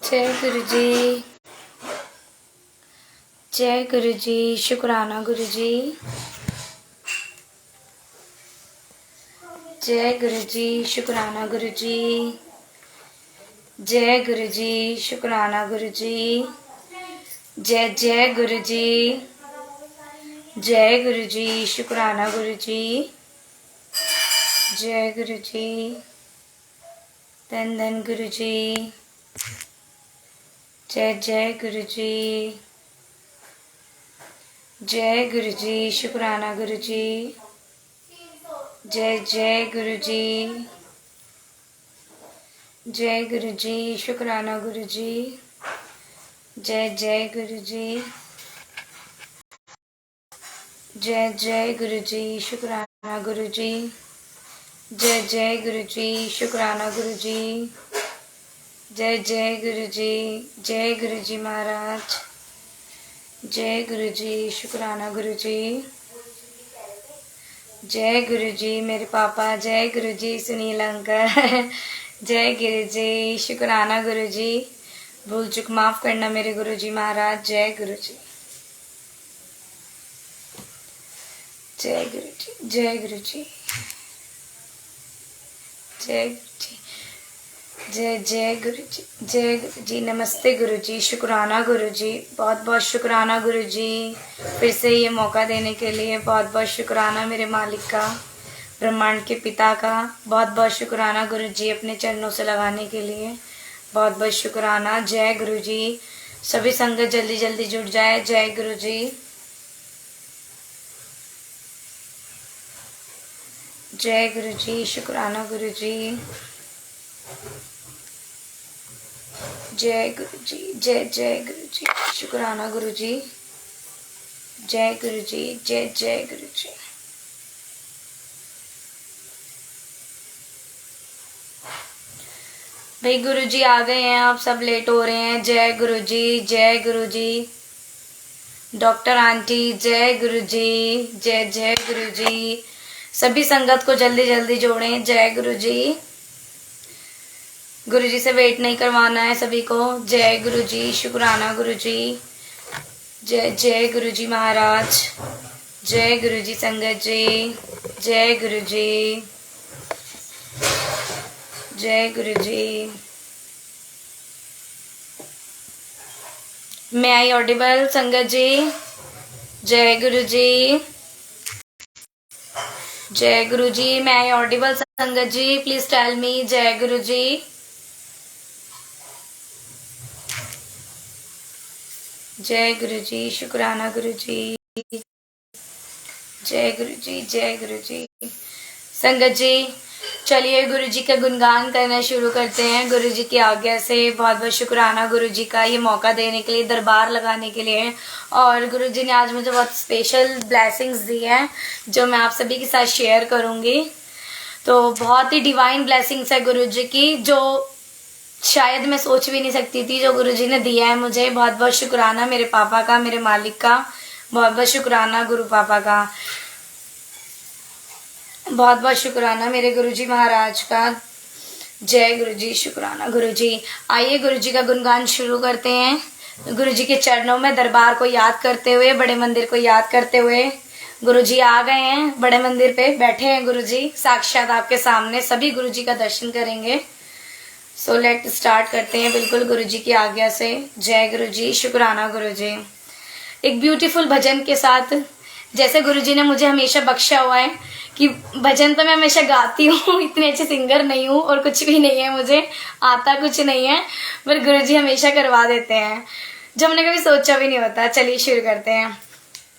जय गुरु जी। जय गुरु जी। शुक्राना गुरु जी। जय गुरु जी। शुक्राना गुरु जी। जय गुरु जी। शुक्राना गुरु जी। जय जय गुरु जी। जय गुरु जी। शुक्राना गुरु जी। जय गुरु जी। धन धन गुरु जी। जय जय गुरु जी। जय गुरु जी। शुक्राना गुरु जी। जय जय गुरु जी। जय गुरु जी। शुक्राना गुरु जी। जय जय गुरु जी। जय जय गुरु जी। शुक्राना गुरु जी। जय जय गुरु जी। शुक्राना गुरु जी। जय जय गुरु जी। जय गुरु जी महाराज। जय गुरु जी। शुक्राना गुरु जी। जय गुरु जी मेरे पापा। जय गुरु जी सुनील अंकल। जय गुरु जी। शुक्राना गुरु जी। भूल चूक माफ करना मेरे गुरु जी महाराज। जय गुरु जी। जय गुरु जी। जय गुरु जी। जय गुरु जी। जय जय गुरु जी। जय गुरु जी। नमस्ते गुरु जी। शुक्राना गुरु जी। बहुत बहुत शुक्राना गुरु जी, फिर से ये मौका देने के लिए बहुत बहुत शुक्राना मेरे मालिक का, ब्रह्मांड के पिता का। बहुत बहुत शुक्राना गुरु जी अपने चरणों से लगाने के लिए। बहुत बहुत शुक्राना। जय गुरु जी। सभी संगत जल्दी जल्दी जुड़ जाए। जय गुरु जी। जय गुरु जी। शुक्राना गुरु जी। जय गुरु जी। जय जय गुरु जी। शुक्राना गुरु जी। जय गुरु जी। जय जय गुरु जी। भाई गुरु जी आ गए हैं, आप सब लेट हो रहे हैं। जय गुरु जी। जय गुरु जी। डॉक्टर आंटी जय गुरु जी। जय जय गुरु जी। सभी संगत को जल्दी जल्दी जोड़ें। जय गुरु जी। गुरु जी से वेट नहीं करवाना है सभी को। जय गुरु जी। शुक्राना गुरु जी। जय जय गुरु जी महाराज। जय गुरु जी संगत जी। जय गुरु जी। जय गुरु जी। मैं आई ऑडिबल संगत जी। जय गुरु जी। जय गुरु जी। मैं आई ऑडिबल संगत जी, प्लीज टेल मी। जय गुरु जी। जय गुरु जी। शुक्राना गुरु जी। जय गुरु जी। जय गुरु जी। संगत जी चलिए गुरु जी का गुणगान करना शुरू करते हैं गुरु जी की आज्ञा से। बहुत बहुत शुक्राना गुरु जी का ये मौका देने के लिए, दरबार लगाने के लिए। और गुरु जी ने आज मुझे बहुत स्पेशल ब्लेसिंग्स दी हैं जो मैं आप सभी के साथ शेयर करूंगी। तो बहुत ही डिवाइन ब्लेसिंग्स है गुरु जी की, जो शायद मैं सोच भी नहीं सकती थी, जो गुरुजी ने दिया है मुझे। बहुत बहुत शुक्राना मेरे पापा का, मेरे मालिक का। बहुत बहुत शुक्राना गुरु पापा का। बहुत बहुत शुक्राना मेरे गुरुजी महाराज का। जय गुरु जी। शुक्राना गुरु जी। आइए गुरु जी का गुणगान शुरू करते हैं। गुरु जी के चरणों में, दरबार को याद करते हुए, बड़े मंदिर को याद करते हुए। गुरु जी आ गए हैं, बड़े मंदिर पे बैठे हैं गुरु जी साक्षात आपके सामने। सभी गुरु जी का दर्शन करेंगे। सो लेट स्टार्ट करते हैं बिल्कुल गुरु जी की आज्ञा से। जय गुरु जी। शुक्राना गुरु जी। एक ब्यूटीफुल भजन के साथ, जैसे गुरु जी ने मुझे हमेशा बख्शा हुआ है कि भजन तो मैं हमेशा गाती हूँ, इतने अच्छे सिंगर नहीं हूँ और कुछ भी नहीं है, मुझे आता कुछ नहीं है, पर गुरु जी हमेशा करवा देते हैं जो हमने कभी सोचा भी नहीं होता। चलिए शुरू करते हैं।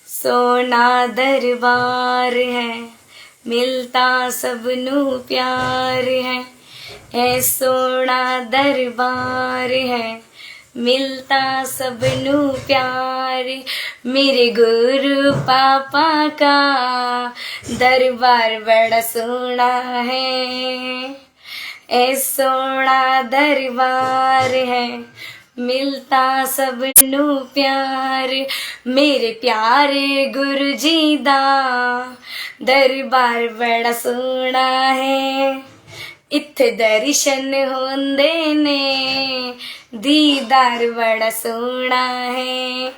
सोना दरबार है, मिलता सबनू प्यार है। है सोना दरबार है, मिलता सबनू प्यार। मेरे गुरु पापा का दरबार बड़ा सोना है। ए सोना दरबार है, मिलता सबनू प्यार। मेरे प्यारे गुरु जी दा दरबार बड़ा सोना है। इत्थे दर्शन होंदे ने, दीदार बड़ा सोना है,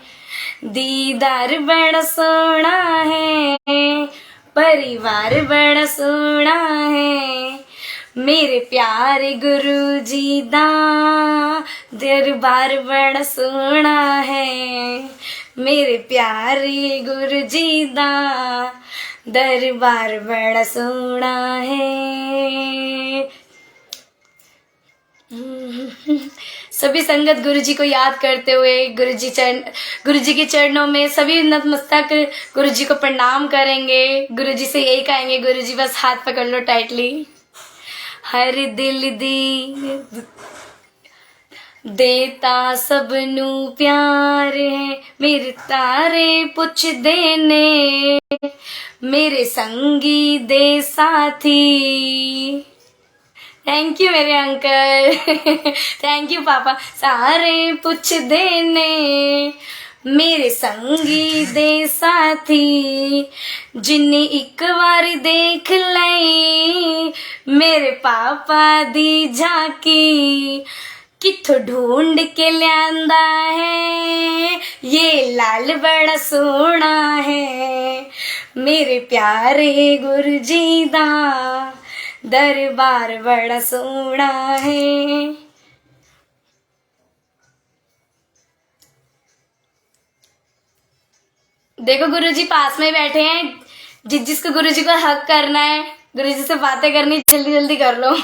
दीदार बड़ा सोना है, परिवार बड़ा सोना है, मेरे प्यारे गुरु जी दा दरबार बड़ा सोना है, मेरे प्यारे गुरु जी दा दरबार बड़ा सोना है। सभी संगत गुरु जी को याद करते हुए गुरु जी के चरणों में सभी नतमस्तक गुरु जी को प्रणाम करेंगे। गुरु जी से यही कहेंगे, गुरु जी बस हाथ पकड़ लो टाइटली। हर दिल दी देता सबनू प्यार है, मेरे तारे पुछ देने, मेरे संगी दे साथी। थैंक यू मेरे अंकल, थैंक यू पापा। सारे पुछ देने, मेरे संगी दे साथी, जिन्नी एक बार देख लई मेरे पापा दी झांकी, किथों ढूंढ के लियांदा है, ये लाल बड़ा सोना है, मेरे प्यारे गुरु जी दा दरबार बड़ा सोना है। देखो गुरु जी पास में बैठे हैं, जिसको गुरु जी को हक करना है, गुरु जी से बातें करनी, जल्दी जल्दी कर लो।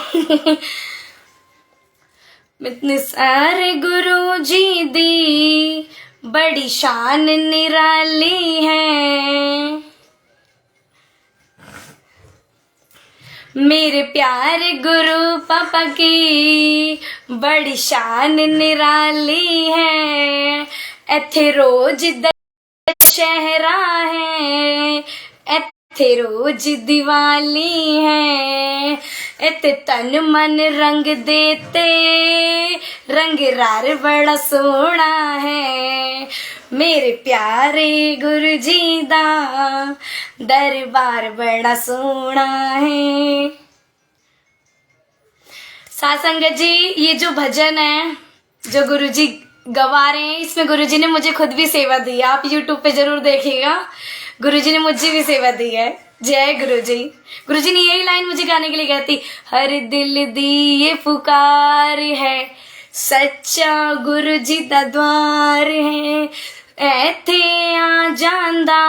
इतने सारे गुरु जी दी बड़ी शान निराली है, मेरे प्यारे गुरु पापा की बड़ी शान निराली है। इत्थे रोज दशहरा है, इत्थे रोज दिवाली है, इत्थे तन मन रंग देते, रंग रार बड़ा सोना है, मेरे प्यारे गुरु जी दा दरबार बड़ा सोना है। साथ संगत जी, ये जो भजन है जो गुरु जी गवा रहे हैं, इसमें गुरु जी ने मुझे खुद भी सेवा दी है। आप यूट्यूब पे जरूर देखिएगा, गुरु जी ने मुझे भी सेवा दी है। जय गुरु जी। गुरु जी ने यही लाइन मुझे गाने के लिए कहती, हर दिल दी ये पुकार है, सच्चा गुरु जी दा द्वार है, ऐथे आ जांदा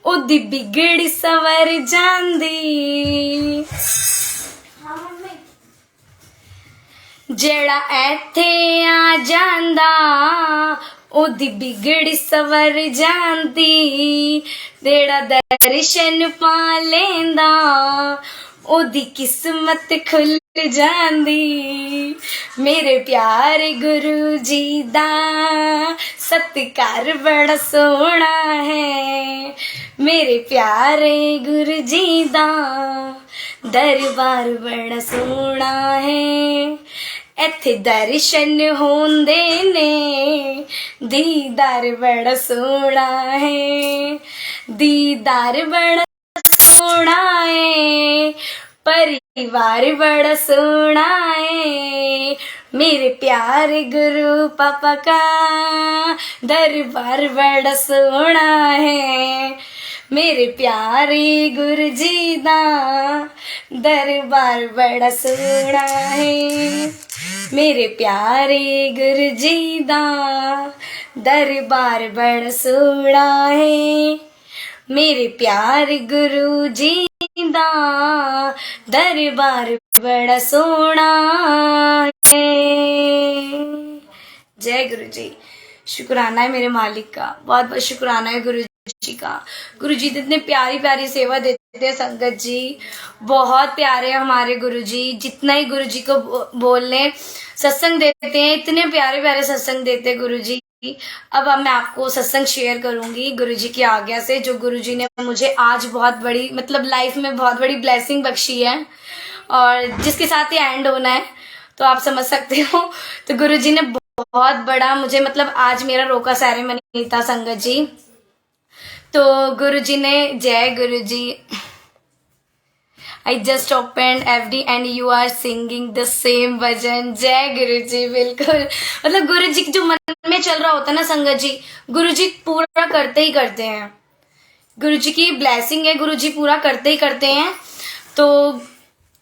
ओदी बिगड़ी सवर जांदी, जेड़ा ऐथे आ जांदा ओदी बिगड़ी सवर जांदी, जेड़ा दर्शन पा लेंदा ओदी किस्मत खुल जांदी, मेरे प्यारे गुरु जी दा सत्कार बड़ा सोना है, मेरे प्यारे गुरु जी दा दरबार बड़ा सोना है, इत्थे दर्शन होंदे ने, दीदार बड़ा सोना है, दीदार बड़ा सोना है, परिवार बड़ा सोना है, मेरे प्यारे गुरु पापा का दरबार बड़ा सोना है, मेरे प्यारे गुरु जी दा दरबार बड़ा सोना है, मेरे प्यारे गुरु जी दा दरबार बड़ा सोना है, मेरे प्यारे गुरु जी दा दरबार बड़ा सोना है। जय गुरु जी। शुक्राना है मेरे मालिक का, बहुत बहुत शुक्राना है गुरु जी का। गुरु जी इतने प्यारी प्यारी सेवा देते हैं संगत जी, बहुत प्यारे हैं हमारे गुरु जी। जितना ही गुरु जी को बोलने सत्संग देते हैं, इतने प्यारे प्यारे सत्संग देते हैं गुरु जी। अब मैं आपको सत्संग शेयर करूंगी गुरु जी की आज्ञा से, जो गुरु जी ने मुझे आज बहुत बड़ी मतलब लाइफ में बहुत बड़ी ब्लेसिंग बख्शी है, और जिसके साथ ही एंड होना है, तो आप समझ सकते हो। तो गुरु जी ने बहुत बड़ा मुझे मतलब आज मेरा रोका सेरेमनी था संगत जी, तो गुरु जी ने, जय गुरु ji, I just open FD and you are singing the same bhajan. जय गुरु जी। बिल्कुल, मतलब गुरु जी जो मन में चल रहा होता है ना संगत जी, गुरु जी पूरा करते ही करते हैं। गुरु जी की ब्लेसिंग है, गुरु जी पूरा करते ही करते हैं। तो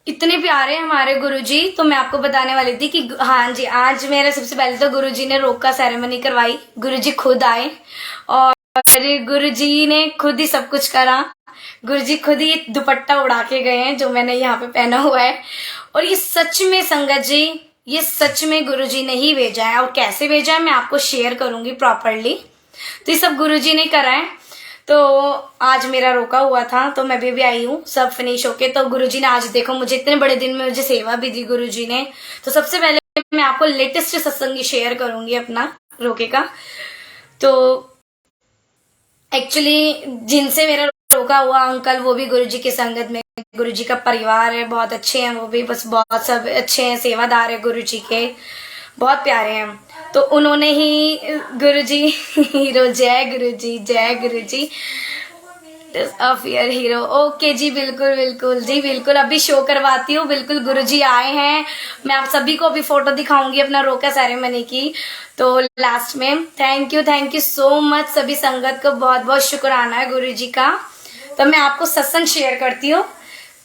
इतने प्यारे हैं हमारे गुरु जी। तो मैं आपको बताने वाली थी कि हाँ जी, आज मेरा सबसे पहले तो गुरु जी ने रोका सेरेमनी करवाई। गुरु जी खुद आए और गुरु जी ने खुद ही सब कुछ करा। गुरु जी खुद ही दुपट्टा उड़ा के गए हैं जो मैंने यहाँ पे पहना हुआ है। और ये सच में संगत जी, ये सच में गुरु जी ने ही भेजा है। और कैसे भेजा है मैं आपको शेयर करूंगी प्रॉपरली। तो ये सब गुरु जी ने करा है। तो आज मेरा रोका हुआ था तो मैं भी आई हूँ सब फिनिश होके। तो गुरुजी ने आज देखो मुझे इतने बड़े दिन में मुझे सेवा भी दी गुरुजी ने। तो सबसे पहले मैं आपको लेटेस्ट सत्संग शेयर करूंगी अपना रोके का। तो एक्चुअली जिनसे मेरा रोका हुआ अंकल वो भी गुरुजी की संगत में, गुरुजी का परिवार है, बहुत अच्छे हैं वो भी, बस बहुत सब अच्छे हैं, सेवादार है गुरुजी के, बहुत प्यारे हैं। तो उन्होंने ही गुरुजी हीरो, जय गुरुजी, जय गुरुजी, हीरो। ओके जी, बिल्कुल बिल्कुल जी, बिल्कुल अभी शो करवाती हूँ। बिल्कुल गुरुजी आए हैं, मैं आप सभी को अभी फोटो दिखाऊंगी अपना रोका सेरेमनी की। तो लास्ट में थैंक यू सो मच सभी संगत को, बहुत बहुत शुक्राना है गुरुजी का। तो मैं आपको सत्संग शेयर करती हूँ।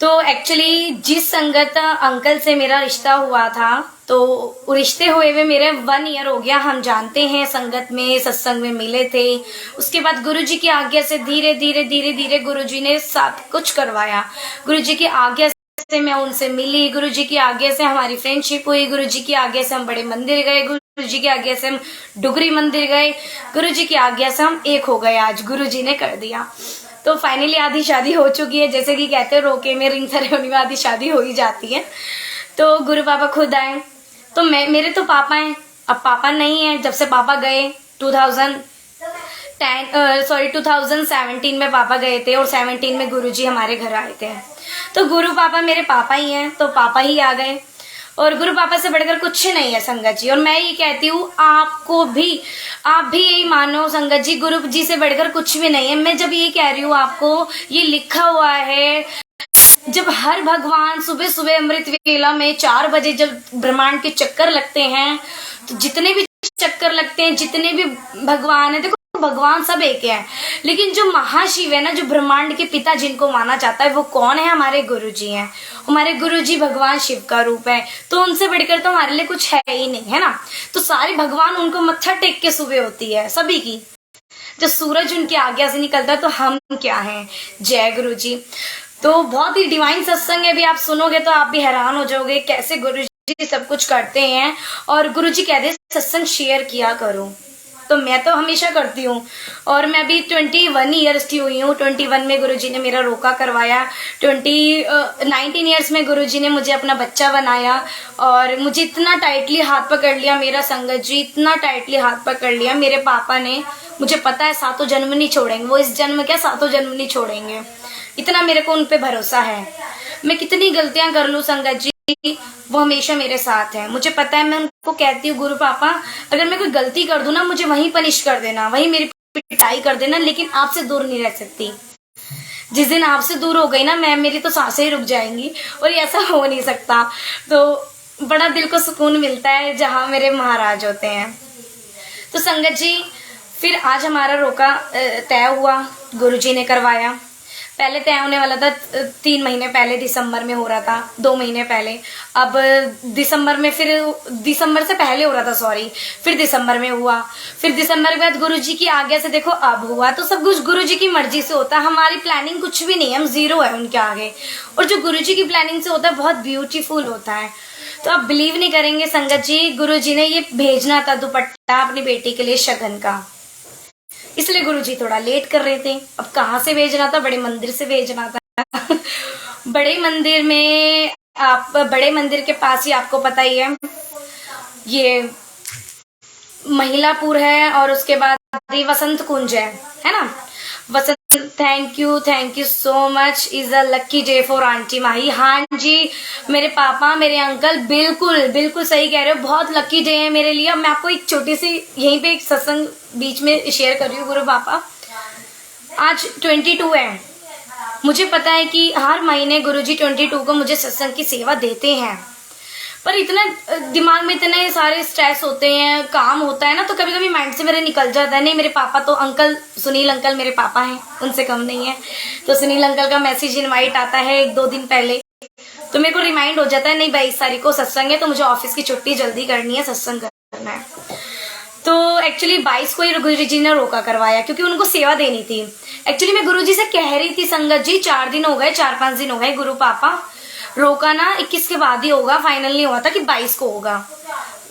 तो एक्चुअली जिस संगत अंकल से मेरा रिश्ता हुआ था, तो रिश्ते हुए हुए मेरे 1 ईयर हो गया। हम जानते हैं, संगत में सत्संग में मिले थे। उसके बाद गुरुजी की आज्ञा से धीरे धीरे गुरुजी ने सब कुछ करवाया। गुरुजी की आज्ञा से मैं उनसे मिली, गुरुजी की आज्ञा से हमारी फ्रेंडशिप हुई, गुरुजी की आज्ञा से हम बड़े मंदिर गए, गुरुजी की आज्ञा से हम डुगरी मंदिर गए, गुरुजी की आज्ञा से हम एक हो गए। आज गुरुजी ने कर दिया। तो फाइनली आधी शादी हो चुकी है, जैसे कि कहते हैं रोके में रिंग सेरेमनी में आधी शादी हो ही जाती है। तो गुरु पापा खुद आए। तो मेरे तो पापा हैं, अब पापा नहीं है। जब से पापा गए 2017 में पापा गए थे और 17 में गुरुजी हमारे घर आए थे। तो गुरु पापा मेरे पापा ही हैं, तो पापा ही आ गए। और गुरु पापा से बढ़कर कुछ नहीं है संगत जी। और मैं ये कहती हूँ आप भी यही मानो संगत जी, गुरु जी से बढ़कर कुछ भी नहीं है। मैं जब ये कह रही हूँ आपको, ये लिखा हुआ है, जब हर भगवान सुबह सुबह अमृत वेला में 4 बजे जब ब्रह्मांड के चक्कर लगते हैं, तो जितने भी चक्कर लगते हैं, जितने भी भगवान है, देखो भगवान सब एक है, लेकिन जो महाशिव है ना, जो ब्रह्मांड के पिता जिनको माना जाता है, वो कौन है? हमारे गुरुजी हैं। हमारे गुरुजी भगवान शिव का रूप है। तो उनसे बढ़कर तो हमारे लिए कुछ है ही नहीं, है ना। तो सारे भगवान उनको मत्था टेक के सुबह होती है सभी की। जब सूरज उनकी आज्ञा से निकलता है तो हम क्या हैं। जय गुरुजी। तो बहुत ही डिवाइन सत्संग है, भी आप सुनोगे तो आप भी हैरान हो जाओगे कैसे गुरुजी सब कुछ करते हैं। और गुरुजी कहते हैं सत्संग शेयर किया करो, तो मैं तो हमेशा करती हूँ। और मैं अभी 21 ईयर्स की हुई हूँ। 21 में गुरुजी ने मेरा रोका करवाया। 19 ईयर्स में गुरुजी ने मुझे अपना बच्चा बनाया और मुझे इतना टाइटली हाथ पकड़ लिया मेरा संगत जी, इतना टाइटली हाथ पकड़ लिया मेरे पापा ने। मुझे पता है 7 जन्म नहीं छोड़ेंगे वो, इस जन्म क्या 7 जन्म नहीं छोड़ेंगे, इतना मेरे को उन पे भरोसा है। मैं कितनी गलतियां कर लूं संगत जी, वो हमेशा मेरे साथ है। मुझे पता है, मैं उनको कहती हूँ गुरु पापा अगर मैं कोई गलती कर दूं ना, मुझे वहीं पनिश कर देना, वहीं मेरी पिटाई कर देना, लेकिन आपसे दूर नहीं रह सकती। जिस दिन आपसे दूर हो गई ना मैं, मेरी तो सांसें ही रुक जाएंगी और ऐसा हो नहीं सकता। तो बड़ा दिल को सुकून मिलता है जहाँ मेरे महाराज होते हैं। तो संगत जी फिर आज हमारा रोका तय हुआ, गुरुजी ने करवाया। पहले तय होने वाला था 3 महीने पहले, दिसंबर में हो रहा था, 2 महीने पहले। अब दिसंबर में, फिर दिसंबर से पहले हो रहा था, सॉरी, फिर दिसंबर में हुआ। फिर दिसंबर के बाद गुरुजी की आज्ञा से देखो अब हुआ। तो सब कुछ गुरुजी की मर्जी से होता है, हमारी प्लानिंग कुछ भी नहीं है, हम जीरो है उनके आगे। और जो गुरुजी की प्लानिंग से होता है बहुत ब्यूटीफुल होता है। तो आप बिलीव नहीं करेंगे संगत जी, गुरुजी ने ये भेजना था दुपट्टा अपनी बेटी के लिए शगन का, इसलिए गुरुजी थोड़ा लेट कर रहे थे। अब कहाँ से भेजना था? बड़े मंदिर से भेजना था। बड़े मंदिर में, आप बड़े मंदिर के पास ही आपको पता ही है ये महिलापुर है और उसके बाद वसंत कुंज है ना। Vasant, thank you so much, is a lucky day for aunty Mahi. हाँ जी मेरे पापा, मेरे अंकल, बिल्कुल सही कह रहे हो, बहुत लक्की डे है मेरे लिए। मैं आपको एक छोटी सी यहीं पे एक सत्संग बीच में शेयर कर रही हूँ। गुरु पापा आज 22 है, मुझे पता है कि हर महीने गुरुजी 22 को मुझे सत्संग की सेवा देते हैं, पर इतना दिमाग में इतने सारे स्ट्रेस होते हैं, काम होता है ना, तो कभी कभी माइंड से मेरे निकल जाता है। नहीं, मेरे पापा तो अंकल सुनील अंकल मेरे पापा हैं, उनसे कम नहीं है। तो सुनील अंकल का मैसेज इनवाइट आता है 1-2 दिन पहले, तो मेरे को रिमाइंड हो जाता है नहीं 22 तारीख को सत्संग है, तो मुझे ऑफिस की छुट्टी जल्दी करनी है, सत्संग करना है। तो एक्चुअली 22 को ही गुरु जी ने रोका करवाया, क्योंकि उनको सेवा देनी थी। एक्चुअली मैं गुरु जी से कह रही थी, संगत जी 4 दिन हो गए, 4-5 दिन हो गए, गुरु पापा रोका ना 21 के बाद ही होगा, फाइनल नहीं हुआ था कि 22 को होगा।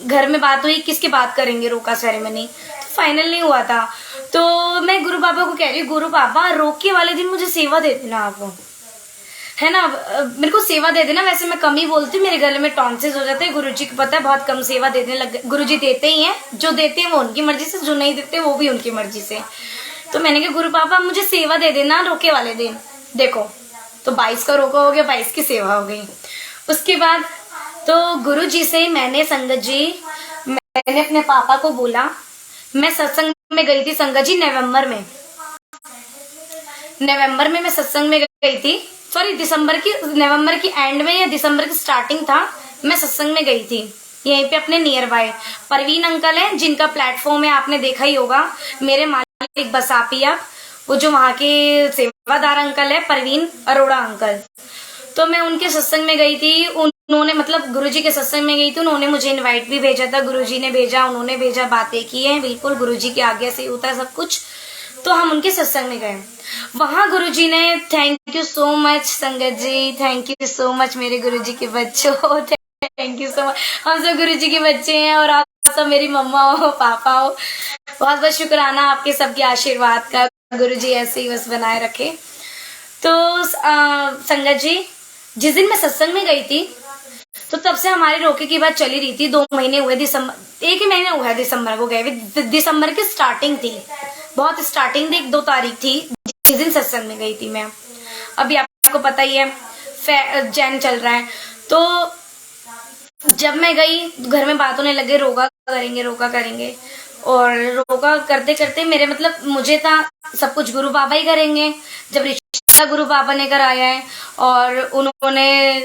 घर में बात हुई 21 के बाद करेंगे रोका सेरेमनी, तो फाइनल नहीं हुआ था। तो मैं गुरु पापा को कह रही हूँ, गुरु पापा रोके वाले दिन मुझे सेवा दे देना आप, है ना, मेरे को सेवा दे देना। वैसे मैं कम ही बोलती हूँ, मेरे गले में टॉन्सिस हो जाते हैं, गुरुजी को पता है, बहुत कम सेवा देने लग गए। गुरुजी देते ही हैं, जो देते हैं वो उनकी मर्जी से, जो नहीं देते वो भी उनकी मर्जी से। तो मैंने कहा गुरु पापा मुझे सेवा दे देना रोके वाले दिन। देखो, तो 22 का रोका हो गया, 22 की सेवा हो गई। उसके बाद तो गुरु जी से मैंने, संगत जी, मैंने अपने पापा को बोला, मैं सत्संग में गई थी संगत जी नवंबर में मैं सत्संग में गई थी, सॉरी नवंबर की एंड में या दिसंबर की स्टार्टिंग था, मैं सत्संग में गई थी यहीं पे अपने नियर बाय। परवीन अंकल है, जिनका प्लेटफॉर्म है आपने देखा ही होगा, मेरे मालिक बसापिया, वो जो वहाँ के सेवादार अंकल है, परवीन अरोड़ा अंकल। तो मैं उनके सत्संग में गई थी, उन्होंने मतलब गुरुजी के सत्संग में गई थी, उन्होंने मुझे इनवाइट भी भेजा था, गुरुजी ने भेजा, उन्होंने भेजा, बातें की है, बिल्कुल गुरुजी की आज्ञा से होता है सब कुछ। तो हम उनके सत्संग में गए, वहां गुरुजी ने, थैंक यू सो मच संगत जी, थैंक यू सो मच मेरे गुरुजी के बच्चों, थैंक यू सो मच। हम सब गुरुजी के बच्चे हैं और आप सब मेरी मम्मा हो, पापा हो, बहुत बहुत शुक्राना आपके सबके आशीर्वाद का, गुरुजी ऐसे ही बस बनाए रखे। तो संगत जी, जिस दिन मैं सत्संग में गई थी, तो तब से हमारे रोके की बात चली रही थी। 2 महीने हुए, दिसंबर 1 ही महीना हुआ है दिसंबर को गए, दिसंबर की स्टार्टिंग थी, बहुत स्टार्टिंग थी, 1-2 तारीख थी जिस दिन सत्संग में गई थी मैं। अभी आपको पता ही है जैन चल रहा है, तो जब मैं गई घर में बात होने लगे, रोका करेंगे, और रोका करते करते मेरे मतलब मुझे था सब कुछ गुरु बाबा ही करेंगे। जब रिश्ता गुरु बाबा ने कराया है, और उन्होंने,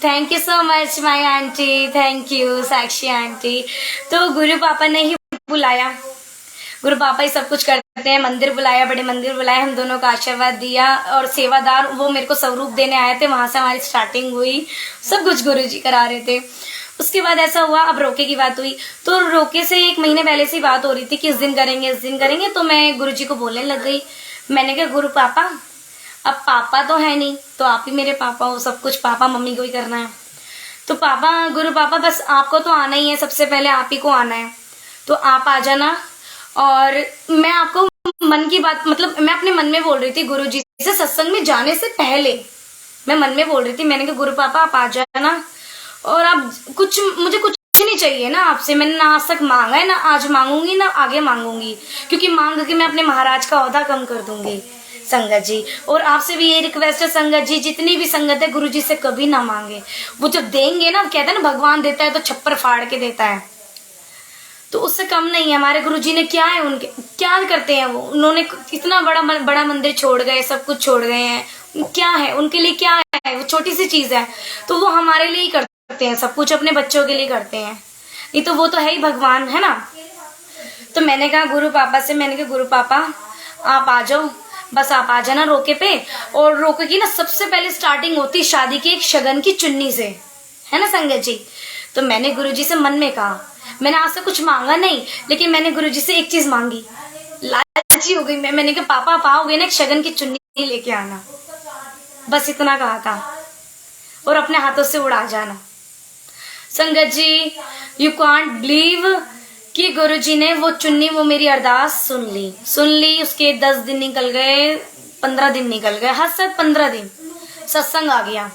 thank you so much my aunty, thank you Sakshi aunty, तो गुरु पापा ने ही बुलाया, गुरु पापा ही सब कुछ करते हैं, मंदिर बुलाया, बड़े मंदिर बुलाया, हम दोनों का आशीर्वाद दिया, और सेवादार वो मेरे को स्वरूप देने आए थे, वहां से हमारी स्टार्टिंग हुई, सब कुछ गुरुजी करा रहे थे। उसके बाद ऐसा हुआ, अब रोके की बात हुई, तो रोके से 1 महीने पहले से बात हो रही थी कि इस दिन करेंगे, तो मैं गुरुजी को बोलने लग गई। मैंने कहा गुरु पापा, अब पापा तो है नहीं, तो आप ही मेरे पापा हो, सब कुछ पापा मम्मी को ही करना है, तो पापा, गुरु पापा बस आपको तो आना ही है, सबसे पहले आप ही को आना है, तो आप आ जाना। और मैं आपको मन की बात, मतलब मैं अपने मन में बोल रही थी, गुरुजी से सत्संग में जाने से पहले मैं मन में बोल रही थी, मैंने कहा गुरु पापा आप आ जाना, और आप मुझे कुछ नहीं चाहिए ना आपसे, मैंने ना आज तक मांगा है, ना आज मांगूंगी, ना आगे मांगूंगी, क्योंकि मांग के मैं अपने महाराज का ओहदा कम कर दूंगी संगत जी। और आपसे भी ये रिक्वेस्ट है संगत जी, जितनी भी संगत है गुरुजी से कभी ना मांगे, वो जब देंगे ना, कहते हैं ना भगवान देता है तो छप्पर फाड़ के देता है, तो उससे कम नहीं है। हमारे गुरुजी ने क्या है, उनके क्या करते हैं वो, उन्होंने कितना बड़ा मंदिर छोड़ गए, सब कुछ छोड़ गए हैं, क्या है उनके लिए, क्या है वो छोटी सी चीज है, तो वो हमारे लिए ही करते हैं, सब कुछ अपने बच्चों के लिए करते हैं, नहीं तो वो तो है ही भगवान, है ना। तो मैंने कहा गुरु पापा से, मैंने कहा गुरु पापा आप आ जाओ, बस आप आ जाना रोके पे। और रोके की ना सबसे पहले स्टार्टिंग होती शादी की एक शगन की चुन्नी से, है ना संगत जी। तो मैंने गुरुजी से मन में कहा, मैंने आज से कुछ मांगा नहीं, लेकिन मैंने गुरुजी से एक चीज मांगी, लालची हो गई मैंने कहा पापा आप आओगे ना, एक शगन की चुन्नी लेके आना, बस इतना कहा था, और अपने हाथों से उड़ा जाना। संगत जी, यू कांट बिलीव कि गुरुजी ने वो चुन्नी, वो मेरी अरदास सुन ली। उसके 10 दिन निकल गए, 15 दिन निकल गए, हद से 15 दिन सत्संग आ गया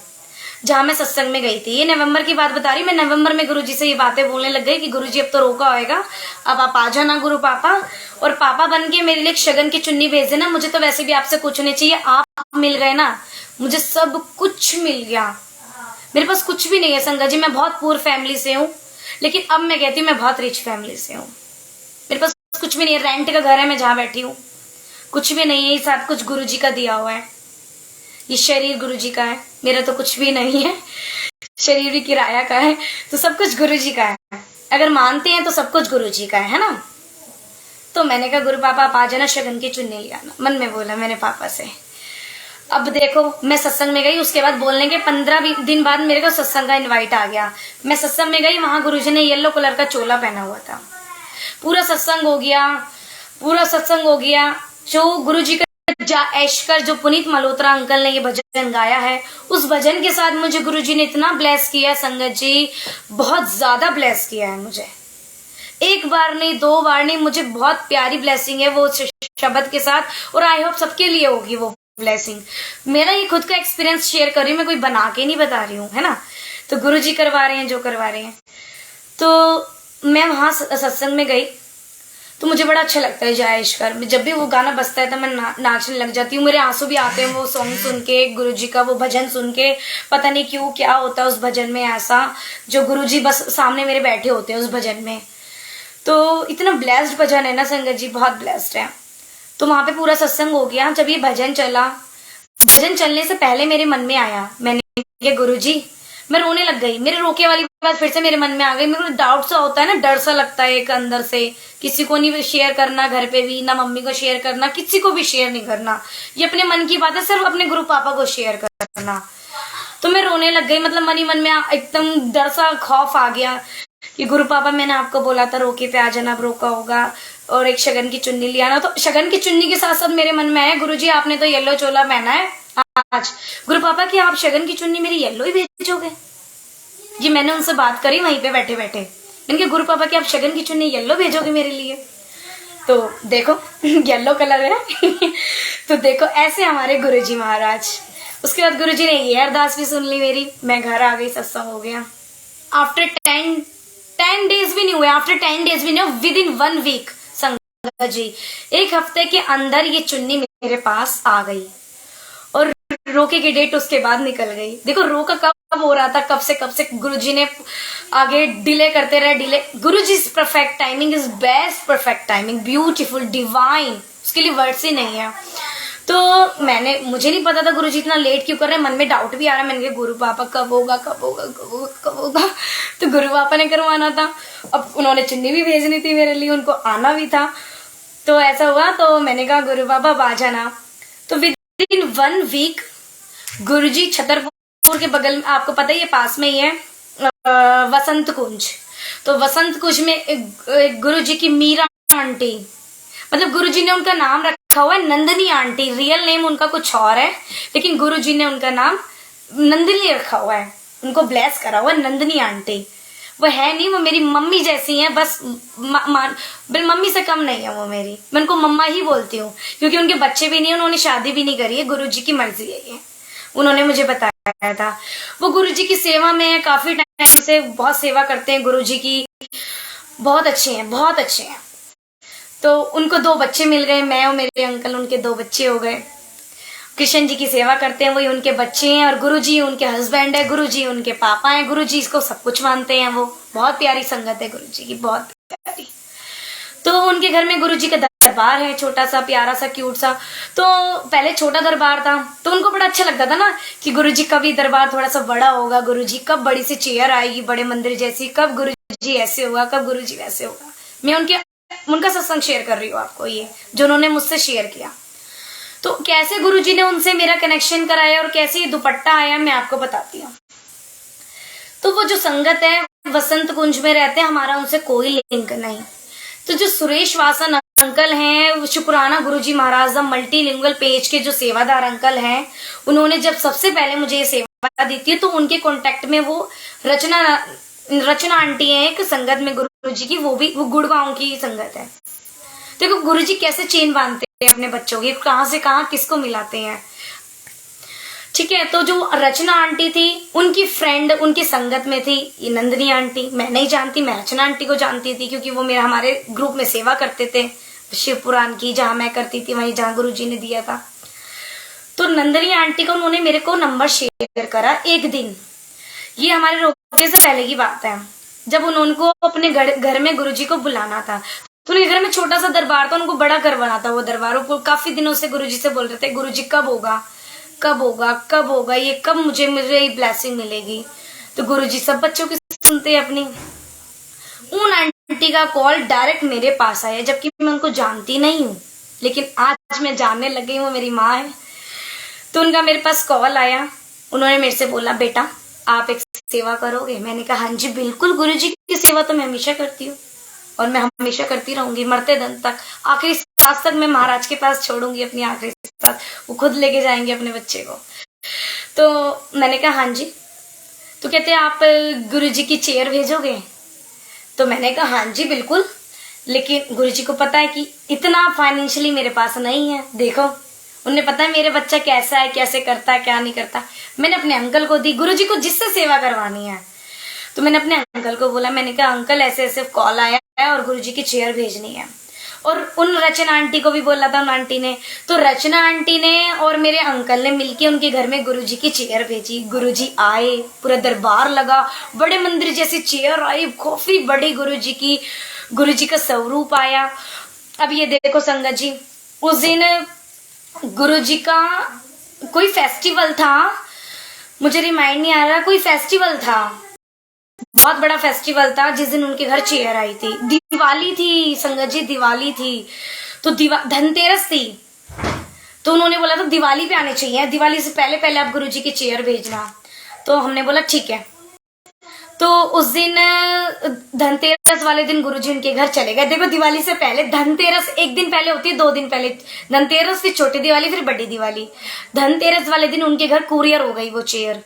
जहां मैं सत्संग में गई थी। ये नवंबर की बात बता रही, मैं नवंबर में गुरुजी से ये बातें बोलने लग गई कि गुरुजी अब तो रोका होएगा, अब आप आ जाना गुरु पापा, और पापा बन के मेरे लिए शगन की चुन्नी भेज देना, मुझे तो वैसे भी आपसे कुछ नहीं चाहिए, आप मिल गए ना, मुझे सब कुछ मिल गया, मेरे पास कुछ भी नहीं है संगत जी। मैं बहुत पुअर फैमिली से हूँ, लेकिन अब मैं कहती हूँ मैं बहुत रिच फैमिली से हूँ, मेरे पास कुछ भी नहीं है, रेंट का घर है मैं जहाँ बैठी हूँ, कुछ भी नहीं है, ये सब कुछ गुरुजी का दिया हुआ है, ये शरीर गुरुजी का है, मेरा तो कुछ भी नहीं है, शरीर भी किराया का है, तो सब कुछ गुरुजी का है। अगर मानते हैं तो सब कुछ गुरुजी का है ना। तो मैंने कहा गुरु पापा आप आ जाना, शगन की चुन्नी ले आना, मन में बोला मैंने पापा से। अब देखो मैं सत्संग में गई, उसके बाद बोलने के 15 दिन बाद मेरे को सत्संग का इनवाइट आ गया। मैं सत्संग में गई, वहां गुरुजी ने येलो कलर का चोला पहना हुआ था। पूरा सत्संग हो गया। जो गुरुजी का जा ऐशकर, जो पुनीत मल्होत्रा अंकल ने ये भजन गाया है, उस भजन के साथ मुझे गुरुजी ने इतना ब्लेस किया संगत जी, बहुत ज्यादा ब्लेस किया है मुझे। एक बार नहीं, 2 बार नहीं, मुझे बहुत प्यारी ब्लेसिंग है वो शब्द के साथ, और आई होप सबके लिए होगी वो ब्लेसिंग। मेरा ये खुद का एक्सपीरियंस शेयर कर रही हूँ, मैं कोई बना के नहीं बता रही हूँ, है ना। तो गुरुजी करवा रहे हैं जो करवा रहे हैं। तो मैं वहां सत्संग में गई, तो मुझे बड़ा अच्छा लगता है जायशकर। जब भी वो गाना बजता है तो मैं नाचने लग जाती हूँ, मेरे आंसू भी आते हैं वो सॉन्ग सुन के, गुरुजी का वो भजन सुन के। पता नहीं क्यों, क्या होता है उस भजन में ऐसा, जो गुरुजी बस सामने मेरे बैठे होते हैं उस भजन में। तो इतना ब्लेस्ड भजन है ना संगत जी, बहुत ब्लेस्ड है। तो वहां पे पूरा सत्संग हो गया। जब ये भजन चला, भजन चलने से पहले मेरे मन में आया, मैंने कहा गुरुजी, मैं रोने लग गई। मेरे रोके वाली बात फिर से मेरे मन में आ गई। मेरे को डाउट सा होता है ना, डर सा लगता है एक अंदर से, किसी को नहीं शेयर करना, घर पे भी ना मम्मी को शेयर करना, किसी को भी शेयर नहीं करना, ये अपने मन की बात है, सिर्फ अपने गुरु पापा को शेयर करना। तो मैं रोने लग गई, मतलब मन ही मन में एकदम डर सा खौफ आ गया कि गुरु पापा मैंने आपको बोला था रोके पे आ जाना, अब रोका होगा, और एक शगन की चुन्नी ले आना। तो शगन की चुन्नी के साथ साथ मेरे मन में आया, गुरुजी आपने तो येलो चोला पहना है आज, गुरु पापा की आप शगन की चुन्नी मेरी येलो ही भेजोगे? ये मैंने उनसे बात करी वहीं पे बैठे बैठे। मैंने कहा गुरु पापा की आप शगन की चुन्नी येलो भेजोगे मेरे लिए? तो देखो येलो कलर है तो देखो ऐसे हमारे गुरुजी महाराज। उसके बाद गुरुजी ने ये अरदास भी सुन ली मेरी, मैं घर आ गई, सत्संग हो गया। आफ्टर 10 डेज भी नहीं हुए, आफ्टर 10 डेज भी नहीं, विद इन 1 वीक संगत जी, 1 हफ्ते के अंदर ये चुन्नी मेरे पास आ गई, और रोके की डेट उसके बाद निकल गई। देखो रोका कब हो रहा था, कब से गुरुजी ने आगे डिले करते रहे, delay. Guruji is perfect timing, is best perfect timing, beautiful, divine, उसके लिए वर्ड्स ही नहीं है। तो मुझे नहीं पता था गुरुजी इतना लेट क्यों कर रहे हैं, मन में डाउट भी आ रहा है। मैंने कहा गुरु पापा कब होगा। तो गुरु पापा ने करवाना था, अब उन्होंने चुन्नी भी भेजनी थी मेरे लिए, उनको आना भी था। तो ऐसा हुआ, तो मैंने कहा गुरु पापा आ जाना। तो विद इन 1 वीक गुरुजी छतरपुर के बगल में, आपको पता है ये पास में ही है, वसंत कुंज। तो वसंत कुंज में गुरुजी की मीरा आंटी, मतलब गुरुजी ने उनका नाम रखा हुआ है नंदनी आंटी, रियल नेम उनका कुछ और है, लेकिन गुरुजी ने उनका नाम नंदनी रखा हुआ है, उनको ब्लेस करा हुआ है नंदनी आंटी। वो है नहीं, वो मेरी मम्मी जैसी है, बस मम्मी से कम नहीं है वो मेरी, मैं उनको मम्मा ही बोलती हूँ, क्योंकि उनके बच्चे भी नहीं है, उन्होंने शादी भी नहीं करी है, गुरुजी की मर्जी है ये, उन्होंने मुझे बताया था। वो गुरुजी की सेवा में काफी टाइम से बहुत सेवा करते हैं गुरुजी की, बहुत अच्छे हैं, बहुत अच्छे हैं। तो उनको 2 बच्चे मिल गए, मैं और मेरे अंकल, उनके 2 बच्चे हो गए। कृष्ण जी की सेवा करते हैं, वही उनके बच्चे हैं, और गुरुजी उनके हस्बैंड है, गुरुजी उनके पापा हैं, गुरुजी इसको सब कुछ मानते हैं। वो बहुत प्यारी संगत है गुरुजी की, बहुत प्यारी। तो उनके घर में गुरुजी का दरबार है, छोटा सा प्यारा सा क्यूट सा। तो पहले छोटा दरबार था, तो उनको बड़ा अच्छा लगता था ना कि गुरुजी का भी दरबार थोड़ा सा बड़ा होगा, गुरुजी कब बड़ी सी चेयर आएगी बड़े मंदिर जैसी, कब गुरुजी ऐसे होगा, कब गुरुजी वैसे होगा। मैं उनका सत्संग शेयर कर रही हूँ आपको, ये जो उन्होंने मुझसे शेयर किया। तो कैसे गुरुजी ने उनसे मेरा कनेक्शन कराया और कैसे ये दुपट्टा आया, मैं आपको बताती हूँ। तो वो जो संगत है वसंत कुंज में रहते हैं, हमारा उनसे कोई लिंक नहीं। तो जो सुरेश वासन अंकल हैं, शुक्राना गुरुजी महाराज मल्टीलिंगुअल पेज के जो सेवादार अंकल हैं, उन्होंने जब सबसे पहले मुझे ये सेवा दी थी, तो उनके कॉन्टेक्ट में वो रचना आंटी है एक संगत में गुरुजी की, वो गुड़गांव की संगत है। देखो गुरुजी कैसे चेन बांधते हैं अपने बच्चों की, कहां से कहां किसको मिलाते हैं, ठीक है। तो जो रचना आंटी थी, उनकी फ्रेंड उनकी संगत में थी ये नंदनी आंटी। मैं नहीं जानती, मैं रचना आंटी को जानती थी, क्योंकि वो हमारे ग्रुप में सेवा करते थे शिव पुराण की, जहां मैं करती थी वहीं जहां गुरुजी ने दिया था। तो नंदनी आंटी को उन्होंने मेरे को नंबर शेयर करा एक दिन, ये हमारे रोके से पहले की बात है, जब उनको अपने घर में गुरुजी को बुलाना था। तो उनके घर में छोटा सा दरबार था, उनको बड़ा करवाना था वो दरबार। वो काफी दिनों से गुरुजी से बोल रहे थे गुरुजी कब होगा, कब होगा, कब होगा ये, कब मुझे ये ब्लेसिंग मिलेगी। तो गुरुजी सब बच्चों की सुनते हैं अपनी। उन आंटी का कॉल डायरेक्ट मेरे पास आया, जबकि मैं उनको जानती नहीं हूँ, लेकिन आज मैं जानने लग गई वो मेरी माँ है। तो उनका मेरे पास कॉल आया, उन्होंने मेरे से बोला बेटा आप एक सेवा करोगे। मैंने कहा हाँ जी बिल्कुल गुरुजी की सेवा तो मैं हमेशा करती हूँ और मैं हमेशा करती रहूंगी, मरते दम तक, आखिरी सांस तक मैं महाराज के पास छोड़ूंगी अपनी आखिरी सांस, वो खुद लेके जाएंगे अपने बच्चे को। तो मैंने कहा हाँ जी। तो कहते हैं आप गुरुजी की चेयर भेजोगे? तो मैंने कहा हाँ जी बिल्कुल, लेकिन गुरुजी को पता है कि इतना फाइनेंशियली मेरे पास नहीं है। देखो उन्हें पता है मेरे बच्चा कैसा है, कैसे करता है, क्या नहीं करता। मैंने अपने अंकल को दी, गुरुजी को जिससे सेवा करवानी है। तो मैंने अपने अंकल को बोला, मैंने कहा अंकल ऐसे ऐसे कॉल आया है और गुरुजी की चेयर भेजनी है। और उन रचना आंटी को भी बोला था उन आंटी ने। तो रचना आंटी ने और मेरे अंकल ने मिलके उनके घर में गुरुजी की चेयर भेजी। गुरुजी आए, पूरा दरबार लगा, बड़े मंदिर जैसी चेयर आई, काफी बड़ी गुरुजी की, गुरुजी का स्वरूप आया। अब ये देखो संगत जी, उस दिन गुरुजी का कोई फेस्टिवल था, मुझे रिमाइंड नहीं आ रहा, कोई फेस्टिवल था, बहुत बड़ा फेस्टिवल था जिस दिन उनके घर चेयर आई थी। दिवाली थी संगत जी, दिवाली थी। तो धनतेरस थी। तो उन्होंने बोला था दिवाली पे आने चाहिए, दिवाली से पहले पहले आप गुरुजी की चेयर भेजना। तो हमने बोला ठीक है। तो उस दिन धनतेरस वाले दिन गुरुजी उनके घर चले गए। देखो दिवाली से पहले, धनतेरस एक दिन पहले होती है, 2 दिन पहले धनतेरस, फिर छोटी दिवाली, फिर बड़ी दिवाली। धनतेरस वाले दिन उनके घर कुरियर हो गई वो चेयर।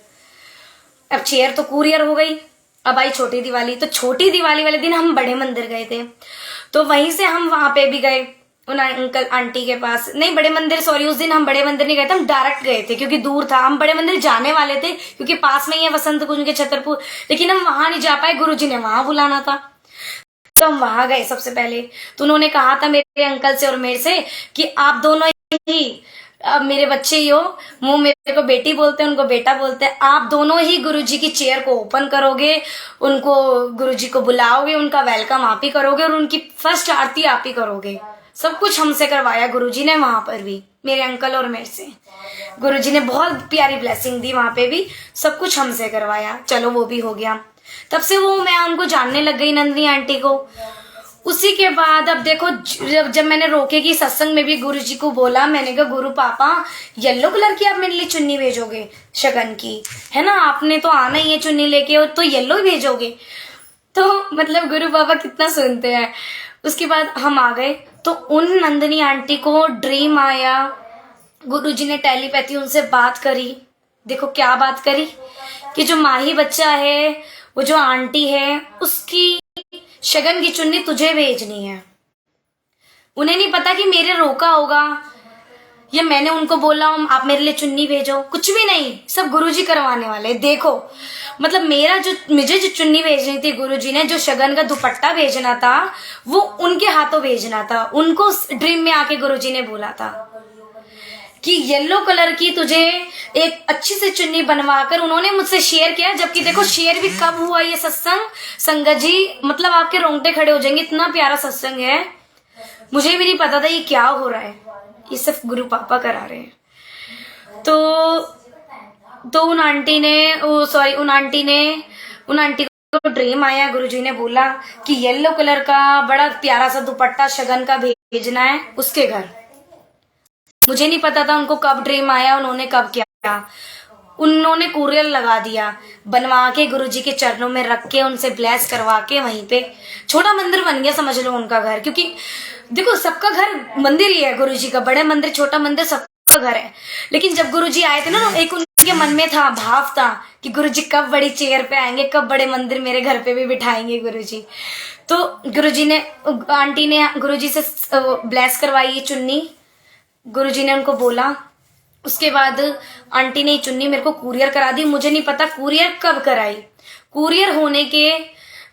अब चेयर तो कुरियर हो गई, अब आई छोटी दिवाली। तो छोटी दिवाली वाले दिन हम बड़े मंदिर गए थे। तो वहीं से हम वहां पे भी गए उन अंकल आंटी के पास, नहीं बड़े मंदिर, सॉरी उस दिन हम बड़े मंदिर नहीं गए थे, हम डायरेक्ट गए थे क्योंकि दूर था। हम बड़े मंदिर जाने वाले थे क्योंकि पास में ही है वसंत कुंज के छतरपुर, लेकिन हम वहां नहीं जा पाए, गुरुजी ने वहां बुलाना था। तो हम वहां गए सबसे पहले। तो उन्होंने कहा था मेरे अंकल से और मेरे से कि आप दोनों ही, अब मेरे बच्चे ही हो, वो मेरे को बेटी बोलते हैं, उनको बेटा बोलते हैं, आप दोनों ही गुरुजी की चेयर को ओपन करोगे, उनको गुरुजी को बुलाओगे, उनका वेलकम आप ही करोगे और उनकी फर्स्ट आरती आप ही करोगे। सब कुछ हमसे करवाया गुरुजी ने वहां पर भी, मेरे अंकल और मेरे से। गुरुजी ने बहुत प्यारी ब्लेसिंग दी वहां पे भी, सब कुछ हमसे करवाया। चलो वो भी हो गया। तब से वो मैं उनको जानने लग गई, नंदिनी आंटी को। उसी के बाद अब देखो, जब मैंने रोके की सत्संग में भी गुरुजी को बोला, मैंने कहा गुरु पापा येलो कलर की आप मेरे लिए चुन्नी भेजोगे शगन की, है ना, आपने तो आना ही है चुन्नी लेके, और तो येलो ही भेजोगे। तो मतलब गुरु पापा कितना सुनते हैं। उसके बाद हम आ गए। तो उन नंदिनी आंटी को ड्रीम आया, गुरुजी ने टेलीपैथी उनसे बात करी। देखो क्या बात करी कि जो माही बच्चा है, वो जो आंटी है, उसकी शगन की चुन्नी तुझे भेजनी है। उन्हें नहीं पता कि मेरे रोका होगा या मैंने उनको बोला आप मेरे लिए चुन्नी भेजो, कुछ भी नहीं, सब गुरुजी करवाने वाले। देखो मतलब मुझे जो चुन्नी भेजनी थी गुरुजी ने, जो शगन का दुपट्टा भेजना था, वो उनके हाथों भेजना था। उनको ड्रीम में आके गुरुजी ने बोला था कि येलो कलर की तुझे एक अच्छी सी चुन्नी बनवाकर उन्होंने मुझसे शेयर किया। जबकि देखो शेयर भी कब हुआ ये सत्संग संगत जी, मतलब आपके रोंगटे खड़े हो जाएंगे, इतना प्यारा सत्संग है। मुझे भी नहीं पता था ये क्या हो रहा है, ये सिर्फ गुरु पापा करा रहे हैं। तो उन आंटी को ड्रीम आया, गुरुजी ने बोला कि येलो कलर का बड़ा प्यारा सा दुपट्टा शगन का भेजना है उसके घर। मुझे नहीं पता था उनको कब ड्रीम आया, उन्होंने कब किया। उन्होंने कुरियर लगा दिया, बनवा के गुरुजी के चरणों में रख के उनसे ब्लेस करवा के वहीं पे छोटा मंदिर बन गया, समझ लो उनका घर। क्योंकि देखो सबका घर मंदिर ही है गुरुजी का, बड़े मंदिर छोटा मंदिर सबका घर है। लेकिन जब गुरुजी आए थे ना, एक उनके मन में था, भाव था कि गुरुजी कब बड़ी चेयर पे आएंगे, कब बड़े मंदिर मेरे घर पे भी बिठाएंगे गुरुजी। तो गुरुजी ने, आंटी ने गुरुजी से ब्लेस करवाई ये चुन्नी, गुरुजी ने उनको बोला। उसके बाद आंटी ने चुन्नी मेरे को कुरियर करा दी। मुझे नहीं पता कुरियर कब कराई। कुरियर होने के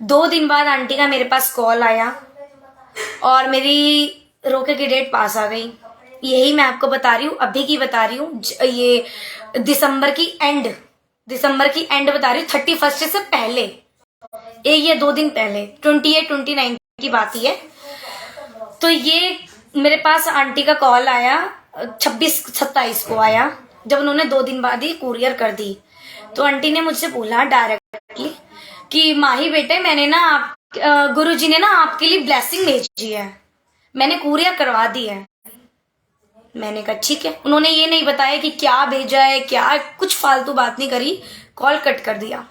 2 दिन बाद आंटी का मेरे पास कॉल आया और मेरी रोके की डेट पास आ गई। यही मैं आपको बता रही हूँ, अभी की बता रही हूँ, ये दिसंबर की एंड बता रही हूँ, 31 से पहले, ये 2 दिन पहले 28-29 की बात ही है। तो ये मेरे पास आंटी का कॉल आया, 26-27 को आया जब उन्होंने 2 दिन बाद ही कुरियर कर दी, तो आंटी ने मुझसे बोला डायरेक्टली कि माही बेटे, मैंने ना गुरुजी ने ना आपके लिए ब्लेसिंग भेजी है, मैंने कुरियर करवा दी है। मैंने कहा ठीक है। उन्होंने ये नहीं बताया कि क्या भेजा है, क्या, कुछ फालतू बात नहीं करी, कॉल कट कर दिया।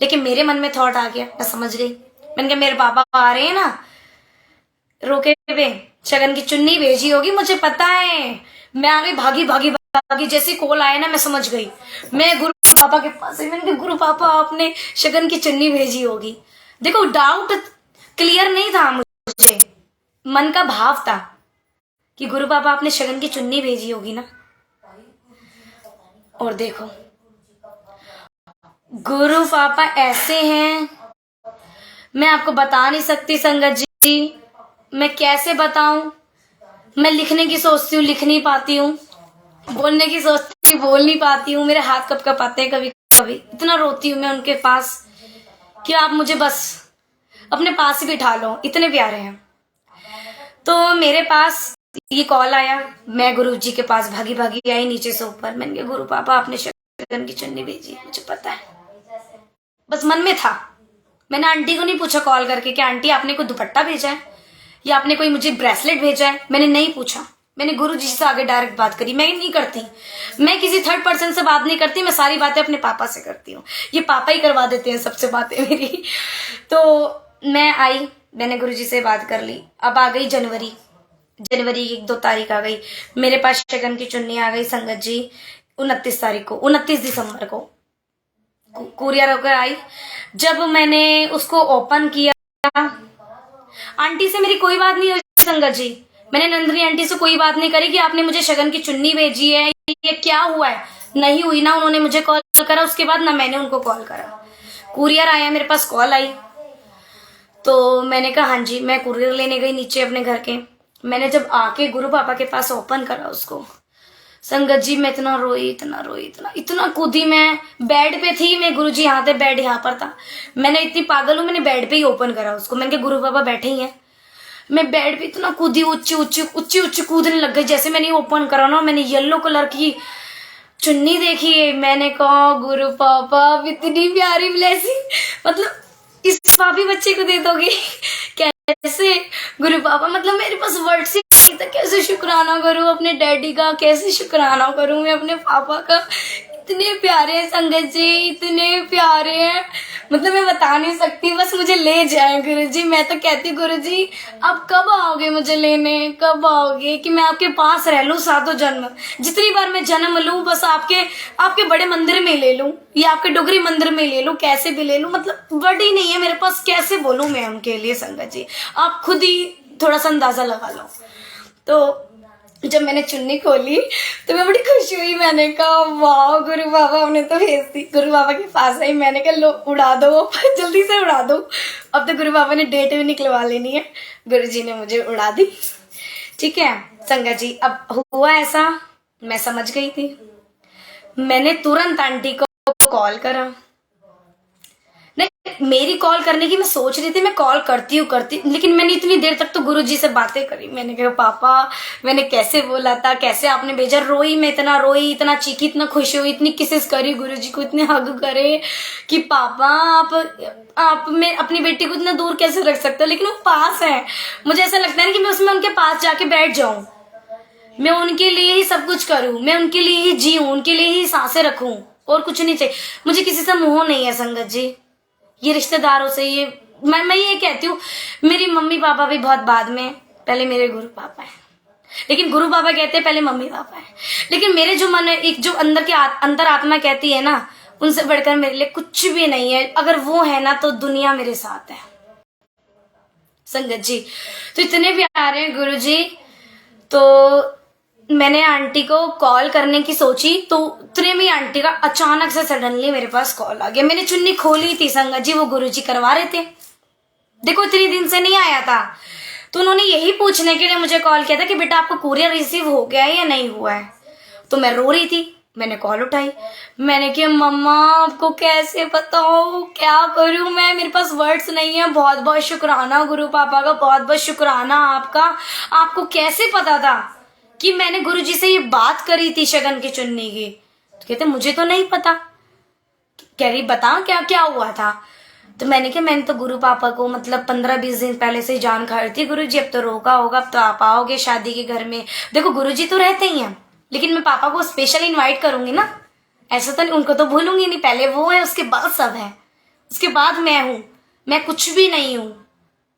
लेकिन मेरे मन में थॉट आ गया, मैं समझ गई। मैंने कहा मेरे पापा आ रहे हैं ना, रोके हुए शगन की चुन्नी भेजी होगी, मुझे पता है। मैं आ गई भागी भागी भागी, जैसे कॉल आया ना मैं समझ गई। मैं गुरु पापा के पास आई, मैंने कहा गुरु पापा आपने शगन की चुन्नी भेजी होगी। देखो डाउट क्लियर नहीं था, मुझे मन का भाव था कि गुरु पापा आपने शगन की चुन्नी भेजी होगी ना। और देखो गुरु पापा ऐसे हैं, मैं आपको बता नहीं सकती संगत जी, मैं कैसे बताऊं। मैं लिखने की सोचती हूँ, लिख नहीं पाती हूँ, बोलने की सोचती हूँ, बोल नहीं पाती हूँ, मेरे हाथ कब कब आते हैं कभी कभी। इतना रोती हूँ मैं उनके पास कि आप मुझे बस अपने पास ही बिठा लो, इतने प्यारे हैं। तो मेरे पास ये कॉल आया, मैं गुरुजी के पास भागी भागी आई नीचे से ऊपर। मैंने कहा गुरु पापा आपने शगन की चुन्नी भेजी, मुझे पता है। बस मन में था। मैंने आंटी को नहीं पूछा कॉल करके कि आंटी आपने कोई दुपट्टा भेजा है या आपने कोई मुझे ब्रेसलेट भेजा है, मैंने नहीं पूछा। मैंने गुरुजी से आगे डायरेक्ट बात करी। मैं नहीं करती, मैं किसी थर्ड पर्सन से बात नहीं करती, मैं सारी बातें अपने पापा से करती हूँ। ये पापा ही करवा देते हैं सबसे बातें मेरी। तो मैं आई, मैंने गुरुजी से बात कर ली। अब आ गई जनवरी 1-2 तारीख आ गई, मेरे पास शगन की चुन्नी आ गई संगत जी 29 तारीख को, 29 दिसंबर को कुरियर होकर आई। जब मैंने उसको ओपन किया, आंटी से मेरी कोई बात नहीं हुई संगत जी। मैंने नंदिनी आंटी से कोई बात नहीं करी कि आपने मुझे शगन की चुन्नी भेजी है, ये क्या हुआ है, नहीं हुई ना। उन्होंने मुझे कॉल करा उसके बाद, ना मैंने उनको कॉल करा। कुरियर आया मेरे पास, कॉल आई, तो मैंने कहा हाँ जी। मैं कुरियर लेने गई नीचे अपने घर के। मैंने जब आके गुरु पापा के पास ओपन करा उसको, संगत जी मैं इतना रोई, इतना कूदी। मैं बेड पे थी, मैं गुरुजी यहाँ थे, बेड यहाँ पर था। मैंने इतनी पागल हूँ, मैंने बेड पे ही ओपन करा उसको। मैंने कहा गुरु पापा बैठे ही हैं। मैं बेड पे इतना कूदी, ऊंची कूदने लग गई। जैसे मैंने ओपन करा ना, मैंने येलो कलर की चुन्नी देखी है। मैंने कहा गुरु पापा इतनी प्यारी ब्लेसिंग, मतलब इस पापी बच्चे को दे दोगे कैसे गुरु पापा। मतलब मेरे पास वर्ड से नहीं था, कैसे शुक्राना करूं अपने डैडी का, कैसे शुक्राना करूं मैं अपने पापा का। इतने प्यारे हैं संगत जी, इतने प्यारे हैं, मतलब मैं बता नहीं सकती। बस मुझे ले जाए गुरुजी। मैं तो कहती गुरुजी आप कब आओगे मुझे लेने, कब आओगे कि मैं आपके पास रह लूं सातों जन्म। जितनी बार मैं जन्म लूं बस आपके बड़े मंदिर में ले लूं या आपके डोगरी मंदिर में ले लूं, कैसे भी ले लूं। मतलब वर्ड ही नहीं है मेरे पास, कैसे बोलूं मैं उनके लिए संगत जी। आप खुद ही थोड़ा सा अंदाजा लगा लो। तो जब मैंने चुन्नी खोली तो मैं बड़ी खुशी हुई। मैंने कहा वाह गुरु बाबा हमने तो भेज दी। गुरु बाबा के पास आई, मैंने कहा लो उड़ा दो, जल्दी से उड़ा दो। अब तो गुरु बाबा ने डेट भी निकलवा लेनी है। गुरु जी ने मुझे उड़ा दी। ठीक है संगत जी, अब हुआ ऐसा, मैं समझ गई थी। मैंने तुरंत आंटी को कॉल करा। नहीं, मेरी कॉल करने की मैं सोच रही थी, मैं कॉल करती, लेकिन मैंने इतनी देर तक तो गुरुजी से बातें करी। मैंने कहा पापा मैंने कैसे बोला था, कैसे आपने भेजा। रोई मैं, इतना रोई, इतना चीखी, इतना खुश हुई, इतनी किसेस करी गुरुजी को, इतने हग करे कि पापा आप मैं अपनी बेटी को इतना दूर कैसे रख सकते हो। लेकिन वो पास है, मुझे ऐसा लगता है कि मैं उसमें उनके पास जाके बैठ जाऊं, मैं उनके लिए ही सब कुछ करूं, मैं उनके लिए ही जीऊं, उनके लिए ही सांसें रखूं, और कुछ नहीं चाहिए मुझे। किसी से मोह नहीं है संगत जी, ये रिश्तेदारों से, ये मैं ये कहती हूँ। मेरी मम्मी पापा भी बहुत बाद में, पहले मेरे गुरु पापा है। लेकिन गुरु पापा कहते हैं पहले मम्मी पापा है। लेकिन मेरे जो मन है, एक जो अंदर के अंतर आत्मा कहती है ना, उनसे बढ़कर मेरे लिए कुछ भी नहीं है। अगर वो है ना तो दुनिया मेरे साथ है संगत जी। तो इतने प्यारे हैं गुरु जी। तो मैंने आंटी को कॉल करने की सोची, तो उतने में आंटी का अचानक से सडनली मेरे पास कॉल आ गया। मैंने चुन्नी खोली थी संगत जी, वो गुरुजी करवा रहे थे। देखो इतनी दिन से नहीं आया था, तो उन्होंने यही पूछने के लिए मुझे कॉल किया था कि बेटा आपको कुरियर रिसीव हो गया है या नहीं हुआ है। तो मैं रो रही थी, मैंने कॉल उठाई। मैंने कहा मम्मा आपको कैसे बताऊं, क्या करूं मैं, मेरे पास वर्ड्स नहीं है। बहुत बहुत शुक्राना गुरु पापा का, बहुत बहुत शुक्राना आपका। आपको कैसे पता था कि मैंने गुरुजी से ये बात करी थी शगन की चुन्नी की। तो कहते मुझे तो नहीं पता। कह रही बता क्या क्या हुआ था। तो मैंने कहा मैंने तो गुरु पापा को मतलब 15-20 दिन पहले से ही जान खा रही थी, गुरुजी अब तो रोका होगा, अब तो आप आओगे शादी के घर में। देखो गुरुजी तो रहते ही हैं, लेकिन मैं पापा को स्पेशल इनवाइट करूंगी ना, ऐसा तो नहीं, उनको तो भूलूंगी नहीं। पहले वो है, उसके बाद सब है, उसके बाद मैं हूं। मैं कुछ भी नहीं हूं,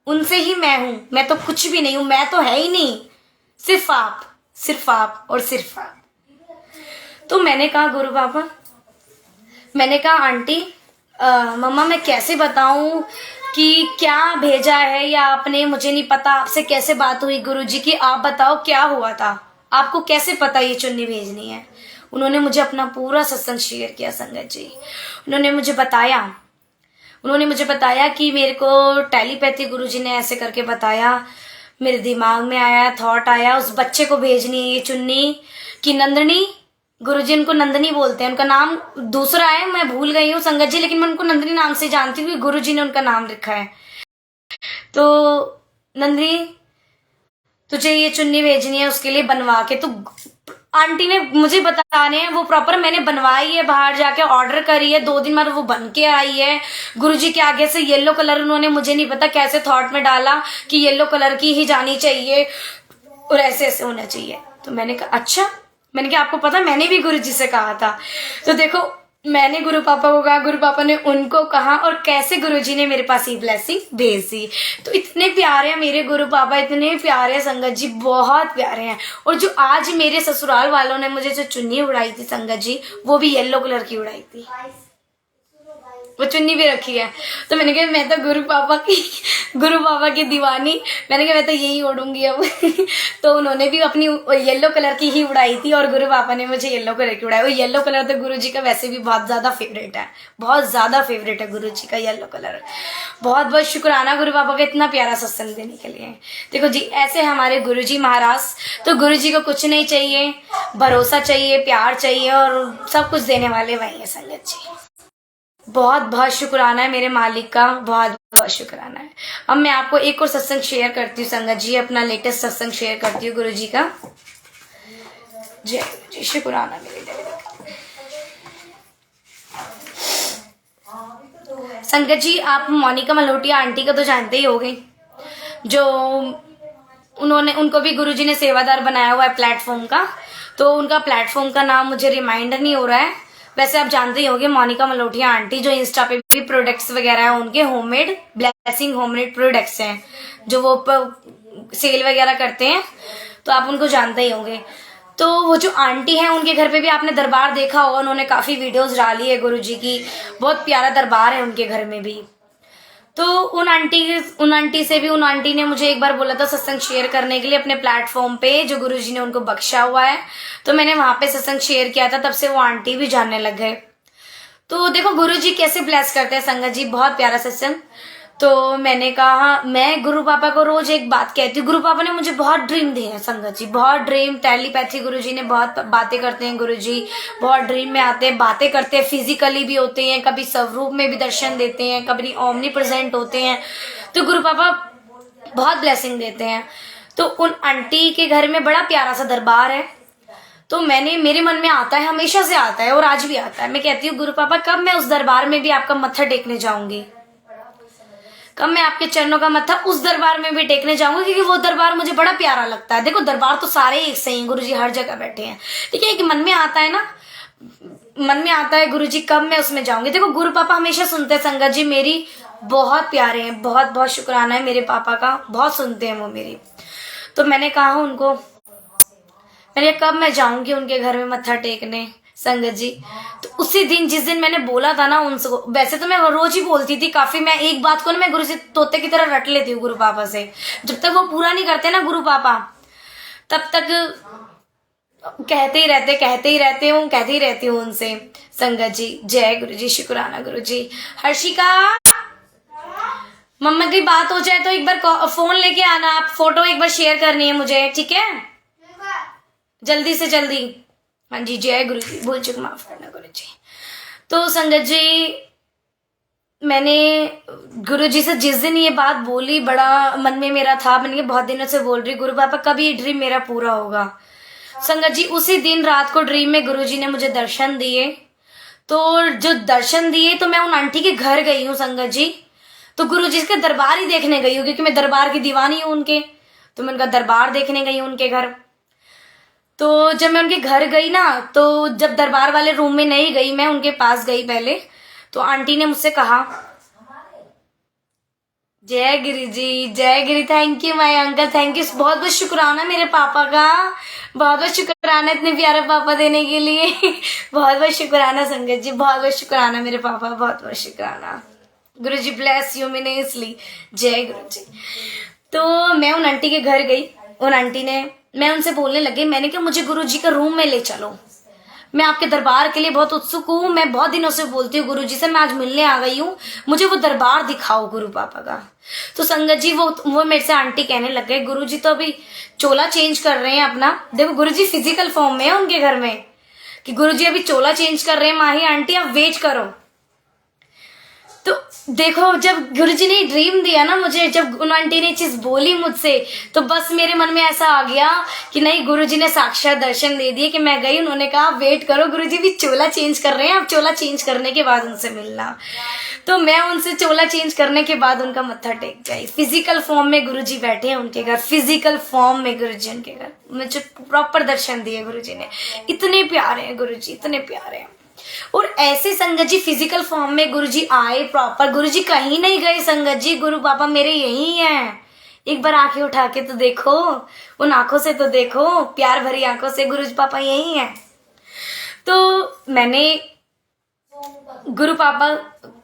उनसे ही मैं हूं। मैं तो कुछ भी नहीं हूं, मैं तो है ही नहीं, सिर्फ आप, सिर्फ आप और सिर्फ आप। तो मैंने कहा गुरु पापा, मैंने कहा आंटी मम्मा मैं कैसे बताऊं कि क्या भेजा है या आपने, मुझे नहीं पता। आपसे कैसे बात हुई गुरुजी की, आप बताओ क्या हुआ था, आपको कैसे पता ये चुन्नी भेजनी है। उन्होंने मुझे अपना पूरा सत्संग शेयर किया संगत जी। उन्होंने मुझे बताया कि मेरे को टेलीपैथी गुरुजी ने ऐसे करके बताया, मेरे दिमाग में आया, थॉट आया, उस बच्चे को भेजनी है ये चुन्नी कि नंदनी, गुरुजी उनको नंदनी बोलते हैं, उनका नाम दूसरा है, मैं भूल गई हूँ संगत जी, लेकिन मैं उनको नंदनी नाम से जानती हूँ, गुरुजी ने उनका नाम लिखा है। तो नंदनी तुझे ये चुन्नी भेजनी है, उसके लिए बनवा के, तो आंटी ने मुझे बताने हैं वो प्रॉपर मैंने बनवाई है, बाहर जाके ऑर्डर करी है, 2 दिन बाद वो बन के आई है। गुरुजी के आगे से येलो कलर उन्होंने मुझे नहीं पता कैसे थॉट में डाला कि येलो कलर की ही जानी चाहिए और ऐसे ऐसे होना चाहिए। तो मैंने कहा अच्छा, मैंने कहा आपको पता मैंने भी गुरुजी से कहा था। तो देखो मैंने गुरु पापा को कहा, गुरु पापा ने उनको कहा, और कैसे गुरुजी ने मेरे पास ये ब्लेसिंग भेज दी। तो इतने प्यारे हैं मेरे गुरु पापा, इतने प्यारे हैं संगत जी, बहुत प्यारे हैं। और जो आज मेरे ससुराल वालों ने मुझे जो चुन्नी उड़ाई थी संगत जी, वो भी येलो कलर की उड़ाई थी, वो चुन्नी भी रखी है। तो मैंने कहा मैं तो गुरु पापा की दीवानी, मैंने कहा मैं तो यही ओढ़ूंगी अब। तो उन्होंने भी अपनी येलो कलर की ही उड़ाई थी और गुरु पापा ने मुझे येलो कलर की उड़ाई। वो येलो कलर तो गुरु जी का वैसे भी बहुत ज्यादा फेवरेट है, बहुत ज्यादा फेवरेट है गुरु जी का येलो कलर। बहुत बहुत शुक्राना गुरु पापा का इतना प्यारा सत्संग देने के लिए। देखो जी ऐसे हमारे गुरु जी महाराज, तो गुरु जी को कुछ नहीं चाहिए, भरोसा चाहिए, प्यार चाहिए, और सब कुछ देने वाले वही है संगत जी। बहुत बहुत शुक्राना है मेरे मालिक का, बहुत बहुत शुक्राना है। अब मैं आपको एक और सत्संग शेयर करती हूँ संगत जी, अपना लेटेस्ट सत्संग शेयर करती हूँ गुरु जी का। जय गुरु जी, शुक्राना मेरे देव। संगत जी आप मोनिका मल्होत्रा आंटी का तो जानते ही होंगे, जो उनको भी गुरुजी ने सेवादार बनाया हुआ है प्लेटफॉर्म का। तो उनका प्लेटफॉर्म का नाम मुझे रिमाइंडर नहीं हो रहा है, वैसे आप जानते ही होंगे मोनिका मल्होत्रा आंटी, जो इंस्टा पे भी प्रोडक्ट्स वगैरह है उनके, होममेड ब्लेसिंग होममेड प्रोडक्ट्स हैं जो वो सेल वगैरह करते हैं, तो आप उनको जानते ही होंगे। तो वो जो आंटी है उनके घर पे भी आपने दरबार देखा होगा, उन्होंने काफी वीडियोस डाली है गुरुजी की, बहुत प्यारा दरबार है उनके घर में भी। तो उन आंटी ने मुझे एक बार बोला था सत्संग शेयर करने के लिए अपने प्लेटफॉर्म पे, जो गुरुजी ने उनको बख्शा हुआ है। तो मैंने वहां पे सत्संग शेयर किया था, तब से वो आंटी भी जानने लग गए। तो देखो गुरुजी कैसे ब्लेस करते हैं संगत जी, बहुत प्यारा सत्संग। तो मैंने कहा मैं गुरु पापा को रोज एक बात कहती हूँ, गुरु पापा ने मुझे बहुत ड्रीम दिए हैं संगत जी, बहुत ड्रीम। टेलीपैथी गुरुजी ने बहुत बातें करते हैं, गुरुजी बहुत ड्रीम में आते हैं, बातें करते हैं, फिजिकली भी होते हैं, कभी स्वरूप में भी दर्शन देते हैं, कभी ओमनी प्रेजेंट होते हैं। तो गुरु पापा बहुत ब्लेसिंग देते हैं। तो उन आंटी के घर में बड़ा प्यारा सा दरबार है। तो मेरे मन में आता है, हमेशा से आता है और आज भी आता है, मैं कहती हूँ गुरु पापा कब मैं उस दरबार में भी आपका मत्था टेकने जाऊंगी, कब मैं आपके चरणों का मत्था उस दरबार में भी टेकने जाऊंगी, क्योंकि वो दरबार मुझे बड़ा प्यारा लगता है। देखो दरबार तो सारे एक से ही, गुरुजी हर जगह बैठे हैं, ठीक है, कि मन में आता है ना, मन में आता है गुरुजी कब मैं उसमें जाऊंगी। देखो गुरु पापा हमेशा सुनते हैं संगत जी, मेरी बहुत प्यारे हैं, बहुत बहुत शुक्राना है मेरे पापा का, बहुत सुनते हैं वो मेरी। तो मैंने कहा उनको, मैंने कब मैं जाऊंगी उनके घर में मत्था टेकने संगत जी। तो उसी दिन जिस दिन मैंने बोला था ना उनसे, वैसे तो मैं रोज ही बोलती थी काफी, मैं एक बात को ना मैं गुरु जी तोते की तरह रट लेती हूँ गुरु पापा से, जब तक वो पूरा नहीं करते ना गुरु पापा तब तक कहते ही रहती हूँ उनसे संगत जी। जय गुरु जी, शुक्राना गुरु जी। हर्षिका मम्मा की बात हो जाए तो एक बार फोन लेके आना, आप फोटो एक बार शेयर करनी है मुझे, ठीक है, जल्दी से जल्दी। हाँ जी, जय गुरु जी, भूल चुक माफ करना गुरु जी। तो संगत जी मैंने गुरु जी से जिस दिन ये बात बोली, बड़ा मन में मेरा था, मैंने बहुत दिनों से बोल रही गुरु पापा कब ये ड्रीम मेरा पूरा होगा, संगत जी उसी दिन रात को ड्रीम में गुरुजी ने मुझे दर्शन दिए। तो जो दर्शन दिए तो मैं उन आंटी के घर गई हूँ संगत जी। तो गुरुजी के दरबार ही देखने गई हूँ, क्योंकि मैं दरबार की दीवानी हूँ उनके। तो मैं उनका दरबार देखने गई हूँ उनके घर। तो जब मैं उनके घर गई ना, तो जब दरबार वाले रूम में नहीं गई, मैं उनके पास गई पहले। तो आंटी ने मुझसे कहा, जय गिरी जी, जय Giri, thank you my uncle, thank you, बहुत बहुत शुक्राना मेरे पापा का, बहुत बहुत शुक्राना इतने प्यारे पापा देने के लिए। बहुत बहुत शुक्राना संगत जी, बहुत बहुत शुक्राना मेरे पापा, बहुत बहुत शुक्राना। गुरु जी ब्लेस यू मिनेसली, जय गुरु जी। तो मैं उन आंटी के घर गई। उन आंटी ने, मैं उनसे बोलने लगी, मैंने कहा मुझे गुरु जी का रूम में ले चलो, मैं आपके दरबार के लिए बहुत उत्सुक हूँ, मैं बहुत दिनों से बोलती हूँ गुरु जी से, मैं आज मिलने आ गई हूँ, मुझे वो दरबार दिखाओ गुरु पापा का। तो संगत जी वो मेरे से आंटी कहने लग गए, गुरु जी तो अभी चोला चेंज कर रहे हैं अपना। देखो गुरु जी फिजिकल फॉर्म में है उनके घर में, कि गुरु जी अभी चोला चेंज कर रहे हैं, माही आंटी आप वेट करो। तो देखो जब गुरुजी ने ड्रीम दिया ना मुझे, जब उन आंटी ने चीज बोली मुझसे, तो बस मेरे मन में ऐसा आ गया कि नहीं, गुरुजी ने साक्षात दर्शन दे दिए। कि मैं गई, उन्होंने कहा वेट करो, गुरुजी भी चोला चेंज कर रहे हैं, आप चोला चेंज करने के बाद उनसे मिलना। तो मैं उनसे चोला चेंज करने के बाद उनका मत्था टेक गई। फिजिकल फॉर्म में गुरुजी बैठे हैं उनके घर, फिजिकल फॉर्म में गुरुजी उनके घर, मुझे प्रॉपर दर्शन दिए गुरुजी ने। इतने प्यारे हैं गुरुजी, इतने प्यारे हैं। और ऐसे संगत जी फिजिकल फॉर्म में गुरुजी आए प्रॉपर, गुरुजी कहीं नहीं गए संगत जी, गुरु पापा मेरे यही हैं। एक बार आंखें उठा के तो देखो, उन आंखों से तो देखो, प्यार भरी आंखों से, गुरु पापा यही हैं। तो मैंने, गुरु पापा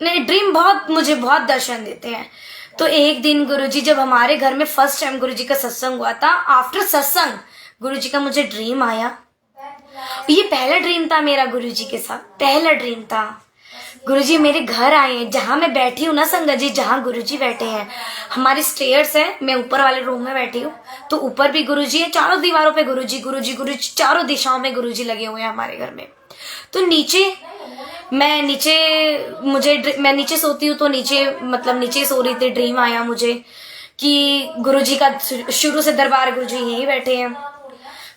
ने ड्रीम मुझे बहुत दर्शन देते हैं। तो एक दिन गुरुजी, जब हमारे घर में फर्स्ट टाइम गुरुजी का सत्संग हुआ था, आफ्टर सत्संग गुरुजी का मुझे ड्रीम आया। ये पहला ड्रीम था मेरा गुरुजी के साथ, पहला ड्रीम था। गुरुजी मेरे घर आए हैं, जहां मैं बैठी हूँ ना संगत जी, जहां गुरुजी बैठे हैं, हमारी स्टेयर्स है, मैं ऊपर वाले रूम में बैठी हूँ, तो ऊपर भी गुरुजी है, चारों दीवारों पे गुरुजी गुरुजी गुरुजी, चारों दिशाओं में गुरुजी लगे हुए हैं हमारे घर में। तो मैं नीचे सोती हूँ, तो नीचे मतलब नीचे सो रही थी, ड्रीम आया मुझे कि गुरुजी का शुरू से दरबार, गुरुजी यहीं बैठे हैं।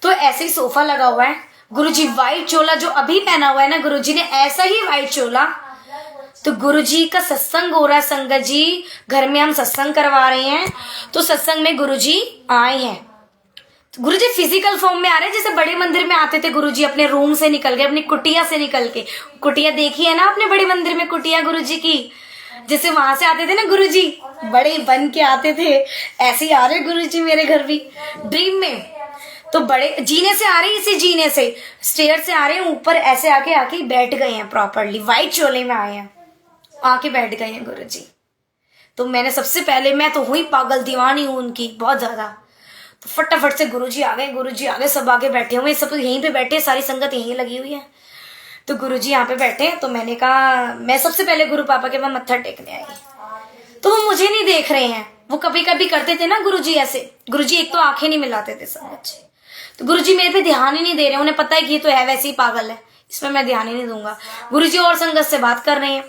तो ऐसे ही सोफा लगा हुआ है, गुरुजी व्हाइट चोला जो अभी पहना हुआ है ना गुरुजी ने, ऐसा ही व्हाइट चोला। तो गुरुजी का सत्संग हो रहा है संगत जी, घर में हम सत्संग करवा रहे हैं। तो सत्संग में गुरुजी आए हैं, तो गुरुजी फिजिकल फॉर्म में आ रहे हैं, जैसे बड़े मंदिर में आते थे गुरुजी अपने रूम से निकल के, अपनी कुटिया से निकल के। कुटिया देखी है ना अपने बड़े मंदिर में, कुटिया गुरुजी की, जैसे वहां से आते थे ना गुरुजी, बड़े बन के आते थे, ऐसे ही आ रहे गुरुजी मेरे घर भी ड्रीम में। तो बड़े जीने से आ रहे हैं, इसी जीने से स्टेयर से आ रहे हैं, ऊपर ऐसे आके बैठ गए हैं, प्रॉपरली व्हाइट चोले में आए हैं, आके बैठ गए हैं गुरुजी। तो मैंने सबसे पहले, मैं तो हुई पागल, दीवानी हूं उनकी बहुत ज्यादा। तो फटाफट से गुरुजी आ गए, सब आगे बैठे हुए, सब यहीं पे बैठे, सारी संगत यहीं लगी हुई है। तो गुरुजी यहाँ पे बैठे, तो मैंने कहा, मैं सबसे पहले गुरु पापा के पास मत्था टेकने आई। तो वो मुझे नहीं देख रहे हैं, वो कभी कभी करते थे ना गुरुजी ऐसे, गुरुजी एक तो आंखें नहीं मिलाते थे संगत जी, तो गुरुजी मेरे पे ध्यान ही नहीं दे रहे, उन्हें पता है कि ये तो है वैसे ही पागल है, इसमें मैं ध्यान ही नहीं दूंगा। गुरुजी और संगत से बात कर रहे हैं,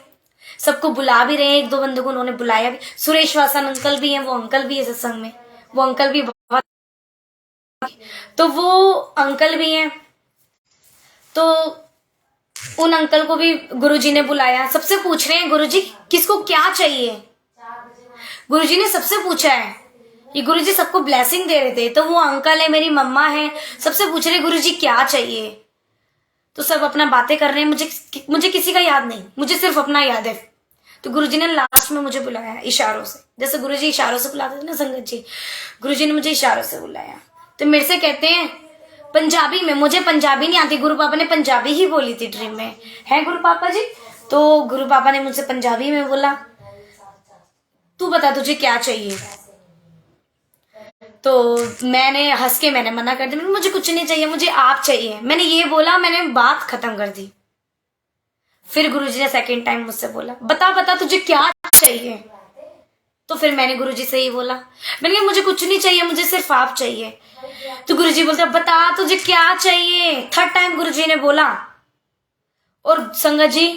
सबको बुला भी रहे हैं, एक दो बंदों को उन्होंने बुलाया भी, सुरेश वासन अंकल भी हैं, वो अंकल भी है सत्संग में, वो अंकल भी बहुत, तो वो अंकल भी हैं। तो उन अंकल को भी गुरुजी ने बुलाया, सबसे पूछ रहे हैं गुरुजी किसको क्या चाहिए। गुरुजी ने सबसे पूछा है, ये गुरुजी सबको ब्लेसिंग दे रहे थे। तो वो अंकल है, मेरी मम्मा है, सबसे पूछ रहे गुरुजी क्या चाहिए। तो सब अपना बातें कर रहे हैं, मुझे किसी का याद नहीं, मुझे सिर्फ अपना याद है। तो गुरुजी ने लास्ट में मुझे बुलाया इशारों से, जैसे गुरुजी इशारों से बुलाते थे ना संगत जी, गुरुजी ने मुझे इशारों से बुलाया। तो मेरे से कहते हैं पंजाबी में, मुझे पंजाबी नहीं आती, गुरु पापा ने पंजाबी ही बोली थी ड्रीम में, है गुरु पापा जी। तो गुरु पापा ने मुझसे पंजाबी में बोला, तू बता तुझे क्या चाहिए। तो मैंने हंस के मैंने मना कर दिया, मुझे कुछ नहीं चाहिए, मुझे आप चाहिए, मैंने ये बोला, मैंने बात खत्म कर दी। फिर गुरुजी ने सेकंड टाइम मुझसे बोला, बता तुझे क्या चाहिए। तो फिर मैंने गुरुजी से ही बोला, मैंने कहा मुझे कुछ नहीं चाहिए, मुझे सिर्फ आप चाहिए। तो गुरुजी बोलते बता तुझे क्या चाहिए। थर्ड टाइम गुरुजी ने बोला। और संगत जी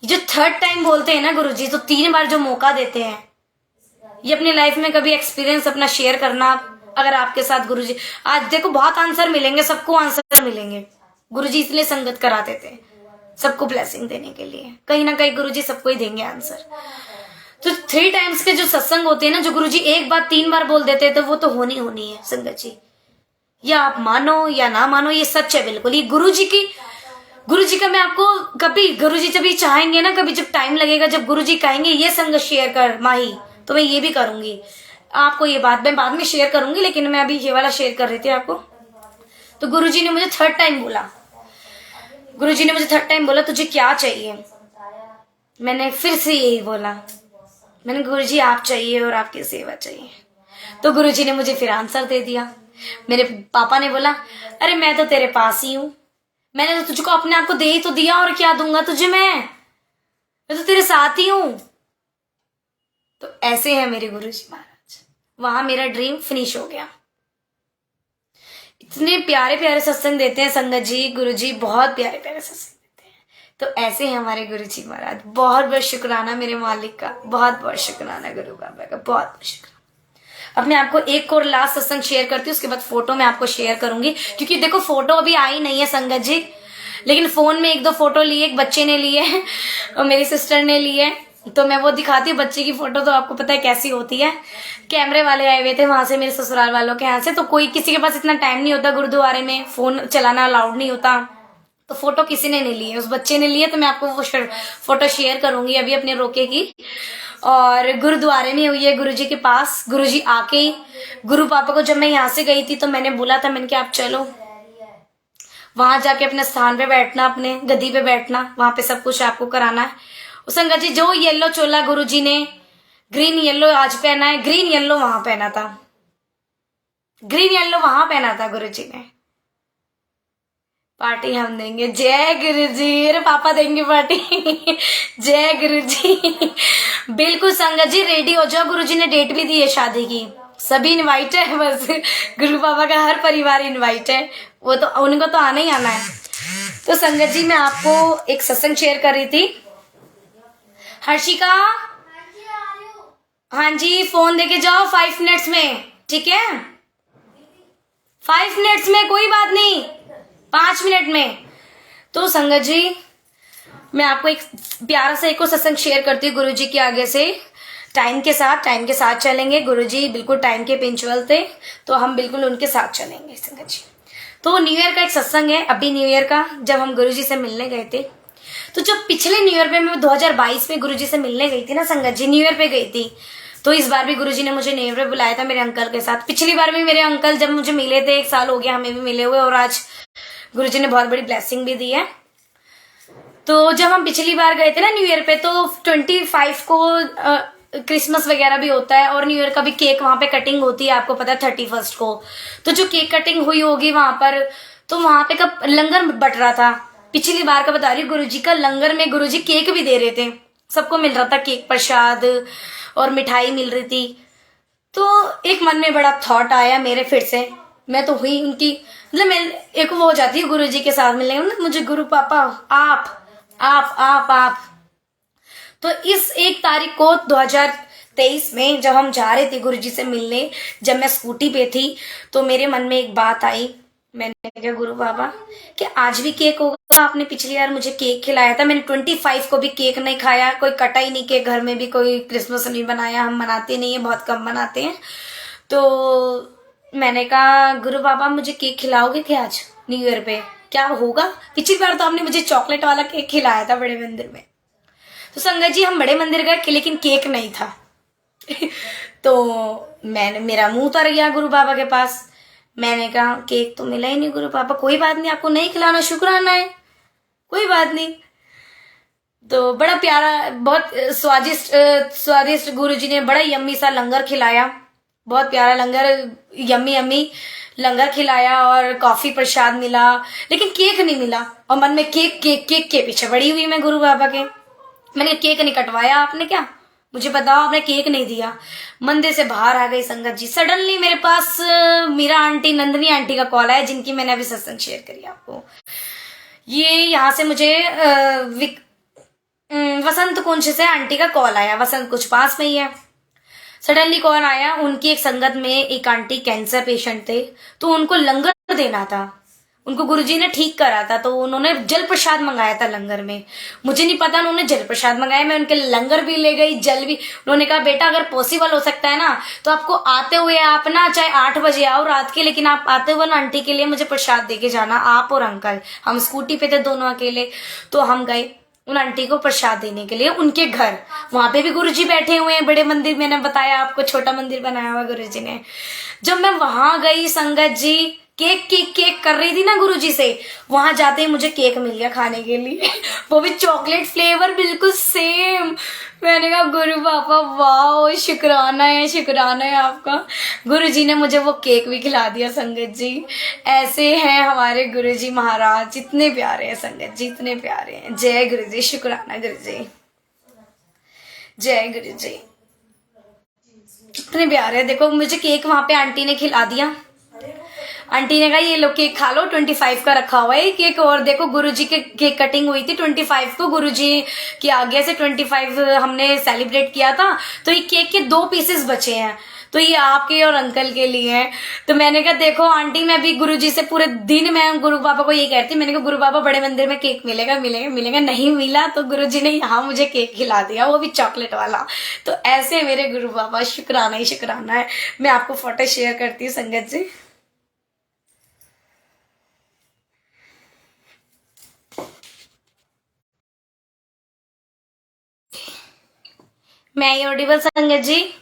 जो थर्ड टाइम बोलते हैं ना गुरुजी, तो 3 बार जो मौका देते हैं, ये अपनी लाइफ में कभी एक्सपीरियंस अपना शेयर करना अगर आपके साथ गुरुजी, आज देखो बहुत आंसर मिलेंगे, सबको आंसर मिलेंगे। गुरुजी इसलिए संगत कराते थे, सबको ब्लेसिंग देने के लिए। कहीं ना कहीं गुरुजी सबको ही देंगे आंसर। तो 3 टाइम्स के जो सत्संग होते हैं ना, जो गुरुजी एक बात 3 बार बोल देते हैं, तो वो तो होनी होनी है संगत जी। या आप मानो या ना मानो, ये सच है बिल्कुल। ये गुरुजी का मैं आपको कभी, गुरुजी जब भी चाहेंगे ना, कभी जब टाइम लगेगा, जब गुरुजी कहेंगे ये संगत शेयर कर माही, तो मैं ये भी करूंगी आपको। ये बात मैं बाद में शेयर करूंगी, लेकिन मैं अभी ये वाला शेयर कर रही थी आपको। तो गुरुजी ने मुझे 3rd टाइम बोला, गुरुजी ने मुझे 3rd टाइम बोला तुझे क्या चाहिए। मैंने फिर से यही बोला, मैंने गुरुजी आप चाहिए और आपकी सेवा चाहिए। तो गुरुजी ने मुझे फिर आंसर दे दिया। मेरे पापा ने बोला अरे मैं तो तेरे पास ही हूं, मैंने तो तुझको अपने आप को दे ही तो दिया, और क्या दूंगा तुझे, मैं तो तेरे साथ ही हूं। तो ऐसे है मेरे गुरुजी महाराज। वहां मेरा ड्रीम फिनिश हो गया। इतने प्यारे प्यारे सत्संग देते हैं संगत जी, गुरुजी बहुत प्यारे प्यारे सत्संग देते हैं। तो ऐसे हैं हमारे गुरुजी महाराज। बहुत बहुत शुक्राना मेरे मालिक का, बहुत बहुत शुक्राना गुरु बाबा का, बहुत बहुत शुक्राना। अब मैं आपको एक और लास्ट सत्संग शेयर करती हूँ, उसके बाद फोटो मैं आपको शेयर करूंगी, क्योंकि देखो फोटो अभी आई नहीं है संगत जी, लेकिन फोन में 1-2 फोटो लिए, एक बच्चे ने लिए और मेरी सिस्टर ने लिए, तो मैं वो दिखाती हूँ बच्चे की फोटो। तो आपको पता है कैसी होती है, कैमरे वाले आए हुए थे वहां से, मेरे ससुराल वालों के यहाँ से। तो कोई किसी के पास इतना टाइम नहीं होता, गुरुद्वारे में फोन चलाना अलाउड नहीं होता, तो फोटो किसी ने नहीं लिए, उस बच्चे ने लिए। तो मैं आपको वो फोटो शेयर करूंगी अभी अपने रोके की। और गुरुद्वारे में हुई है गुरुजी के पास। गुरुजी आके, गुरु पापा को जब मैं यहाँ से गई थी तो मैंने बोला था, मैंने कहा आप चलो वहां जाके अपने स्थान पे बैठना, अपने गद्दी पे बैठना, वहां पे सब कुछ आपको कराना है। संगत जी जो येलो चोला गुरुजी ने ग्रीन येलो आज पहना है, ग्रीन येलो वहां पहना था, ग्रीन येलो वहां पहना था गुरुजी ने। पार्टी हम देंगे, जय गुरुजी। अरे पापा देंगे पार्टी जय गुरुजी। बिल्कुल संगत जी रेडी हो जाओ, गुरुजी ने डेट भी दी है शादी की, सभी इनवाइट है, बस गुरु बाबा का हर परिवार इनवाइट है, वो तो उनको तो आना ही आना है। तो संगत जी मैं आपको एक सत्संग शेयर कर रही थी। हर्षिका, हाँ जी फोन देके जाओ 5 मिनट्स में, ठीक है 5 मिनट्स में, कोई बात नहीं 5 मिनट में। तो संगत जी मैं आपको एक प्यारा सा एक और सत्संग शेयर करती हूँ गुरुजी के आगे से। टाइम के साथ चलेंगे, गुरुजी बिल्कुल टाइम के पंक्चुअल थे, तो हम बिल्कुल उनके साथ चलेंगे संगत जी। तो न्यू ईयर का एक सत्संग है, अभी न्यू ईयर का जब हम गुरुजी से मिलने गए थे, तो जब पिछले न्यू ईयर पे मैं 2022 में गुरुजी से मिलने गई थी ना संगत जी, न्यू ईयर पे गई थी, तो इस बार भी गुरुजी ने मुझे न्यू ईयर पे बुलाया था मेरे अंकल के साथ। पिछली बार भी मेरे अंकल जब मुझे मिले थे, 1 साल हो गया हमें भी मिले हुए, और आज गुरुजी ने बहुत बड़ी ब्लेसिंग भी दी है। तो जब हम पिछली बार गए थे ना न्यू ईयर पे, तो 25 को क्रिसमस वगैरह भी होता है, और न्यू ईयर का भी केक वहां पे कटिंग होती है, आपको पता है 31 को। तो जो केक कटिंग हुई होगी वहां पर, तो वहां पे का लंगर बट रहा था। पिछली बार का बता रही हूँ, गुरुजी का लंगर में गुरुजी केक भी दे रहे थे, सबको मिल रहा था केक प्रसाद और मिठाई मिल रही थी। तो एक मन में बड़ा थॉट आया मेरे फिर से, मैं तो हुई उनकी, मतलब मैं एक वो हो जाती है गुरुजी के साथ मिलने, मुझे गुरु पापा आप। तो इस 1 तारीख को 2023 में जब हम जा रहे थे गुरुजी से मिलने, जब मैं स्कूटी पे थी, तो मेरे मन में एक बात आई। मैंने कहा गुरु बाबा कि आज भी केक होगा, आपने पिछली बार मुझे केक खिलाया था, मैंने 25 को भी केक नहीं खाया, कोई कटा ही नहीं केक, घर में भी कोई क्रिसमस नहीं बनाया, हम मनाते नहीं है, बहुत कम मनाते हैं। तो मैंने कहा गुरु बाबा मुझे केक खिलाओगे क्या आज न्यू ईयर पे, क्या होगा? पिछली बार तो आपने मुझे चॉकलेट वाला केक खिलाया था बड़े मंदिर में। तो संगत जी हम बड़े मंदिर गए, लेकिन केक नहीं था तो मेरा मुंह उतर गया गुरु बाबा के पास। मैंने कहा केक तो मिला ही नहीं गुरु पापा, कोई बात नहीं, आपको नहीं खिलाना शुक्राना है, कोई बात नहीं। तो बड़ा प्यारा, बहुत स्वादिष्ट गुरुजी ने बड़ा यम्मी सा लंगर खिलाया, बहुत प्यारा लंगर, यम्मी लंगर खिलाया, और कॉफी प्रसाद मिला, लेकिन केक नहीं मिला। और मन में केक के पीछे पड़ी हुई मैं गुरु बाबा के। मैंने केक नहीं कटवाया आपने क्या, मुझे बताओ, आपने केक नहीं दिया। मंदिर से बाहर आ गई संगत जी। सडनली मेरे पास मीरा आंटी, नंदनी आंटी का कॉल आया, जिनकी मैंने अभी सत्संग शेयर करी आपको। ये यहाँ से मुझे वसंत कुंज से आंटी का कॉल आया, वसंत कुंज पास में ही है। सडनली कौन आया, उनकी एक संगत में एक आंटी कैंसर पेशेंट थे, तो उनको लंगर देना था, उनको गुरुजी ने ठीक करा था, तो उन्होंने जल प्रसाद मंगाया था लंगर में। मुझे नहीं पता उन्होंने जल प्रसाद मंगाया, मैं उनके लंगर भी ले गई, जल भी। उन्होंने कहा बेटा अगर पॉसिबल हो सकता है ना तो आपको आते हुए, आप ना चाहे 8 बजे आओ रात के, लेकिन आप आते हुए ना आंटी के लिए मुझे प्रसाद दे के जाना, आप और अंकल। हम स्कूटी पे थे दोनों अकेले, तो हम गए उन आंटी को प्रसाद देने के लिए उनके घर। वहां पे भी गुरुजी बैठे हुए हैं, बड़े मंदिर, मैंने बताया आपको छोटा मंदिर बनाया हुआ गुरुजी ने। जब मैं वहां गई संगत जी, केक केक केक कर रही थी ना गुरुजी से, वहां जाते ही मुझे केक मिल गया खाने के लिए वो भी चॉकलेट फ्लेवर, बिल्कुल सेम। मैंने कहा गुरु बाबा वाह, शुक्राना है आपका। गुरुजी ने मुझे वो केक भी खिला दिया संगत जी। ऐसे हैं हमारे गुरुजी महाराज, इतने प्यारे हैं संगत जी, इतने प्यारे हैं। जय गुरु जी, शुक्राना गुरु जी, जय गुरु जी, इतने प्यारे हैं। देखो मुझे केक वहां पे आंटी ने खिला दिया, आंटी ने कहा ये लो केक खा लो, 25 का रखा हुआ है केक। और देखो गुरुजी के केक कटिंग हुई थी 25 को, गुरुजी की आज्ञा से 25 हमने सेलिब्रेट किया था, तो ये केक के 2 पीसेस बचे हैं, तो ये आपके और अंकल के लिए हैं। तो मैंने कहा देखो आंटी, मैं भी गुरुजी से पूरे दिन मैं गुरु बाबा को ये कहती, मैंने कहा गुरु बाबा बड़े मंदिर में केक मिलेगा मिलेगा मिलेगा, नहीं मिला तो गुरुजी ने यहाँ मुझे केक खिला दिया, वो भी चॉकलेट वाला। तो ऐसे मेरे गुरु बाबा, शुक्राना ही शुक्राना है। मैं आपको फोटो शेयर करती हूँ संगत जी। मैं ऑडिबल संगत जी?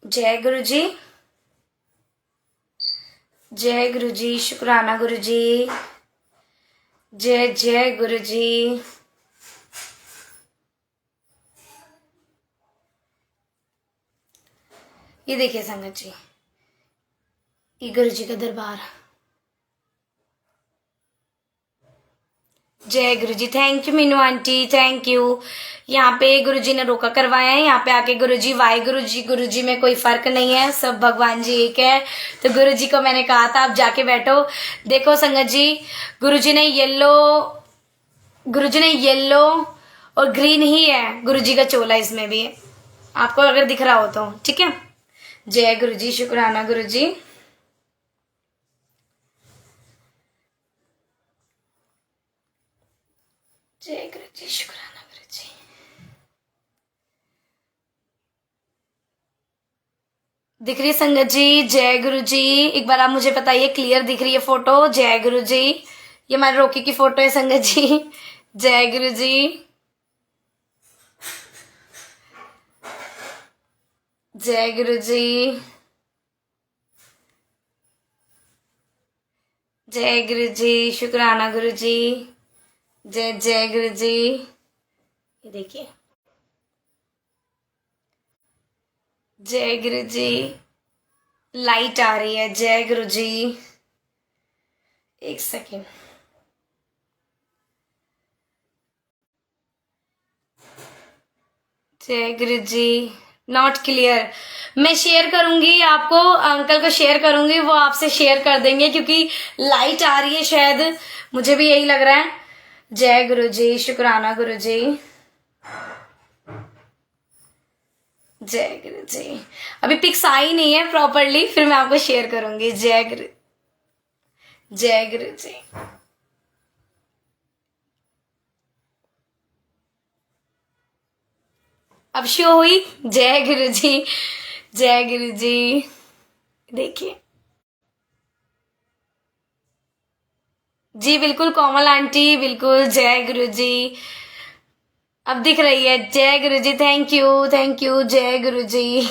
जय गुरु जी, जय गुरु जी, शुक्राना गुरु जी, जय जय गुरु जी। ये देखिए संगत जी, ये गुरु जी का दरबार। जय गुरु ji, thank you Meenu aunty, thank you. यहाँ पे गुरु जी ने रोका करवाया है, यहाँ पे आके गुरु जी, वाहे गुरु जी में कोई फर्क नहीं है, सब भगवान जी एक है। तो गुरु जी को मैंने कहा था आप जाके बैठो। देखो संगत जी, गुरु जी ने येलो और ग्रीन ही है गुरु जी का चोला, इसमें भी आपको अगर दिख रहा हो तो, ठीक है। जय गुरु जी, शुक्राना गुरु जी। जय गुरु जी, शुक्राना गुरु जी। दिख रही है संगत जी? जय गुरु जी, एक बार आप मुझे बताइए क्लियर दिख रही है फोटो? जय गुरु जी, ये हमारे रोकी की फोटो है संगत जी। जय गुरु जी, जय गुरु जी, जय गुरु जी, शुक्राना गुरु जी, जय जय गुरु जी। ये देखिए, जय गुरु जी, लाइट आ रही है। जय गुरु जी, एक सेकेंड। जय गुरु जी, नॉट क्लियर। मैं शेयर करूंगी आपको, अंकल को शेयर करूंगी, वो आपसे शेयर कर देंगे, क्योंकि लाइट आ रही है शायद, मुझे भी यही लग रहा है। जय गुरु जी, शुक्राना गुरु जी, जय गुरु जी। अभी पिक्स आई नहीं है प्रॉपरली, फिर मैं आपको शेयर करूंगी। जय गुरु, जय गुरु जी। अब शो हुई? जय गुरु जी, जय गुरु जी। देखिए जी, बिल्कुल कोमल आंटी, बिल्कुल। जय गुरु जी, अब दिख रही है। जय गुरु जी, थैंक यू, जय गुरु जी।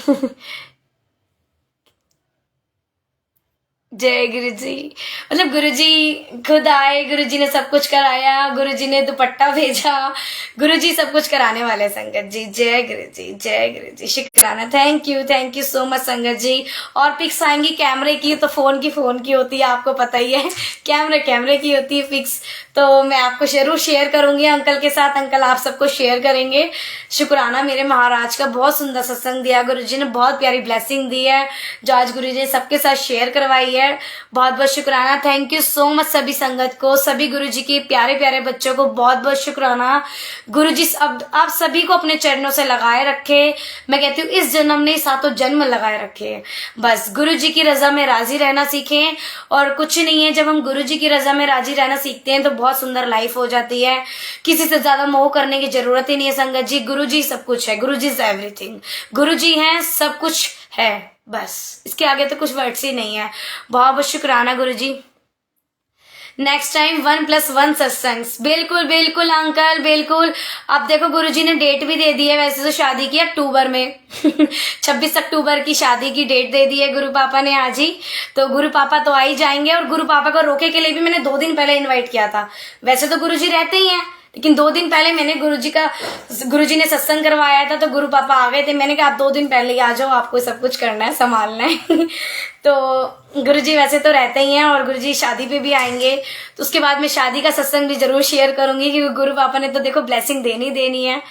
जय गुरु जी, मतलब गुरु जी खुद आए, गुरु जी ने सब कुछ कराया, गुरु जी ने दुपट्टा भेजा, गुरु जी सब कुछ कराने वाले संगत जी। जय गुरु जी, जय गुरु जी, शुक्राना, थैंक यू सो मच संगत जी। और पिक्स आएंगी कैमरे की, तो फोन की होती है, आपको पता ही है, कैमरे की होती है पिक्स, तो मैं आपको जरूर शेयर करूंगी अंकल के साथ, अंकल आप सबको शेयर करेंगे। शुक्राना मेरे महाराज का, बहुत सुंदर सत्संग दिया गुरु जी ने, बहुत प्यारी ब्लेसिंग दी है, जो आज गुरु जी ने सबके साथ शेयर करवाई है। शेयर। बहुत बहुत शुक्राना, थैंक यू सो मच सभी संगत को, सभी गुरुजी के प्यारे प्यारे बच्चों को बहुत बहुत शुक्राना। गुरुजी अब आप सभी को अपने चरणों से लगाए रखे। मैं कहती हूँ इस जन्म ने सातों जन्म लगाए रखे। बस गुरुजी की रजा में राजी रहना सीखें, और कुछ नहीं है, जब हम गुरुजी की रजा में राजी रहना सीखते हैं तो बहुत सुंदर लाइफ हो जाती है। किसी से ज्यादा मोह करने की जरूरत ही नहीं है संगत जी। गुरुजी सब कुछ है, गुरुजी इज एवरीथिंग। गुरुजी हैं, सब कुछ है, बस इसके आगे तो कुछ वर्ड्स ही नहीं है। बहुत बहुत शुक्राना गुरुजी। नेक्स्ट टाइम 1+1 सत्संग, बिल्कुल बिल्कुल अंकल बिल्कुल। अब देखो गुरुजी ने डेट भी दे दी है, वैसे तो शादी की अक्टूबर में 26 अक्टूबर की शादी की डेट दे दी है गुरु पापा ने आज ही। तो गुरु पापा तो आ ही जाएंगे, और गुरु पापा को रोके के लिए भी मैंने 2 दिन पहले इनवाइट किया था। वैसे तो गुरुजी रहते ही हैं, लेकिन 2 दिन पहले मैंने गुरुजी ने सत्संग करवाया था, तो गुरु पापा आ गए थे। मैंने कहा आप 2 दिन पहले ही आ जाओ, आपको सब कुछ करना है, संभालना है तो गुरुजी वैसे तो रहते ही हैं, और गुरुजी शादी पे भी आएंगे। तो उसके बाद मैं शादी का सत्संग भी जरूर शेयर करूंगी, क्योंकि गुरु पापा ने तो देखो ब्लेसिंग देनी है।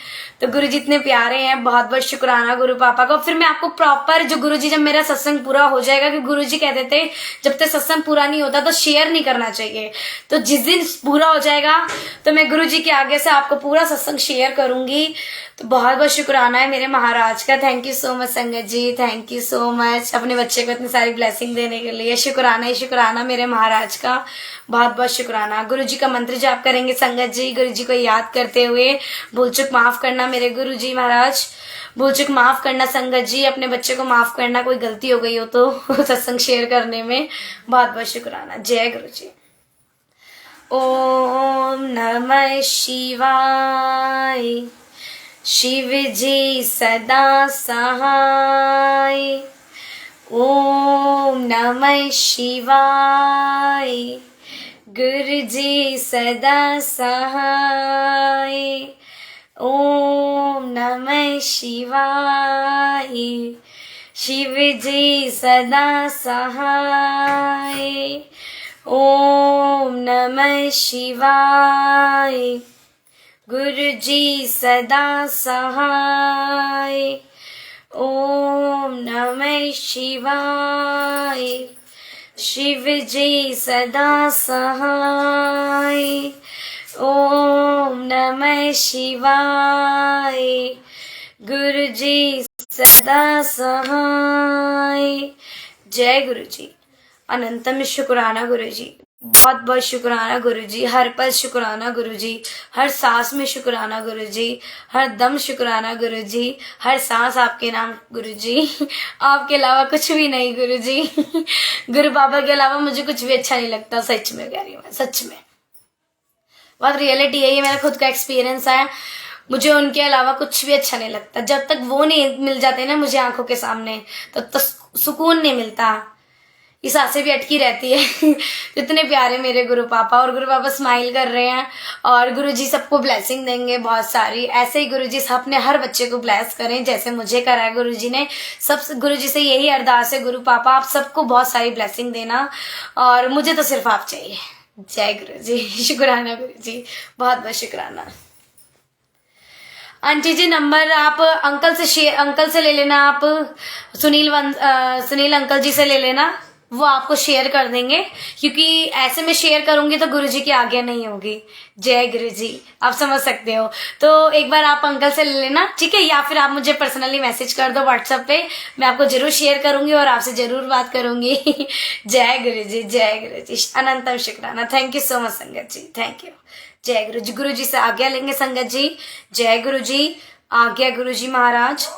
तो गुरुजी इतने प्यारे हैं, बहुत बहुत शुक्राना गुरु पापा को। फिर मैं आपको प्रॉपर जो गुरुजी, जब मेरा सत्संग पूरा हो जाएगा, क्योंकि गुरुजी कहते थे जब तक सत्संग पूरा नहीं होता तो शेयर नहीं करना चाहिए, तो जिस दिन पूरा हो जाएगा तो मैं गुरुजी के आगे से आपको पूरा सत्संग शेयर करूंगी। तो बहुत बहुत शुक्राना है मेरे महाराज का। थैंक यू सो मच संगत जी, थैंक यू सो मच अपने बच्चे को इतनी सारी ब्लेसिंग देने के लिए। शुक्राना ही शुक्राना मेरे महाराज का, बहुत बहुत शुक्राना। गुरुजी का मंत्र जाप करेंगे संगत जी, गुरुजी को याद करते हुए। भूल चूक माफ करना मेरे गुरुजी महाराज, भूल चूक माफ करना संगत जी, अपने बच्चे को माफ करना, कोई गलती हो गई हो तो सत्संग शेयर करने में। बहुत बहुत शुक्राना। जय गुरुजी। ओम नमः शिवाय। शिव जी सदा सहाय। ओम नमः शिवाय। गुरु जी सदा सहाय। ओम नमः शिवाय। शिव जी सदा सहाय। ओम नमः शिवाय। गुरु जी सदा सहाय। ओम नमः शिवाय। शिव जी सदा सहाय। ओम नमः शिवाय। गुरु जी सदा सहाय। जय गुरु जी। अनंतम शुक्राना गुरु जी, बहुत बहुत शुक्राना गुरुजी। हर पल शुक्राना गुरुजी, हर सांस में शुक्राना गुरुजी, हर दम शुक्राना गुरुजी, हर सांस आपके नाम गुरुजी। आपके अलावा कुछ भी नहीं गुरुजी। गुरु बाबा के अलावा मुझे कुछ भी अच्छा नहीं लगता, सच में कह रही हूँ मैं, सच में बहुत रियलिटी है ये, मेरा खुद का एक्सपीरियंस है। मुझे उनके अलावा कुछ भी अच्छा नहीं लगता। जब तक वो नहीं मिल जाते ना मुझे आंखों के सामने, तब तक सुकून नहीं मिलता, ये सांसें भी अटकी रहती है। इतने प्यारे मेरे गुरु पापा, और गुरु पापा स्माइल कर रहे हैं, और गुरुजी सबको ब्लेसिंग देंगे बहुत सारी। ऐसे ही गुरुजी अपने हर बच्चे को ब्लेस करें जैसे मुझे करा है गुरुजी ने। सब गुरुजी से यही अरदास है, गुरु पापा आप सबको बहुत सारी ब्लेसिंग देना, और मुझे तो सिर्फ आप चाहिए। जय गुरुजी। शुक्राना गुरुजी, बहुत बहुत शुक्राना। आंटी जी नंबर आप अंकल से ले लेना, आप सुनील अंकल जी से ले लेना, वो आपको शेयर कर देंगे, क्योंकि ऐसे में शेयर करूंगी तो गुरुजी की आज्ञा नहीं होगी। जय गुरुजी, आप समझ सकते हो। तो एक बार आप अंकल से ले लेना, ठीक है, या फिर आप मुझे पर्सनली मैसेज कर दो व्हाट्सएप पे, मैं आपको जरूर शेयर करूंगी और आपसे जरूर बात करूंगी। जय गुरुजी, जय गुरुजी, अनंतम शुक्राना। थैंक यू सो मच संगत जी, थैंक यू। जय गुरुजी। गुरुजी से आज्ञा लेंगे संगत जी। जय गुरुजी, आज्ञा गुरुजी महाराज।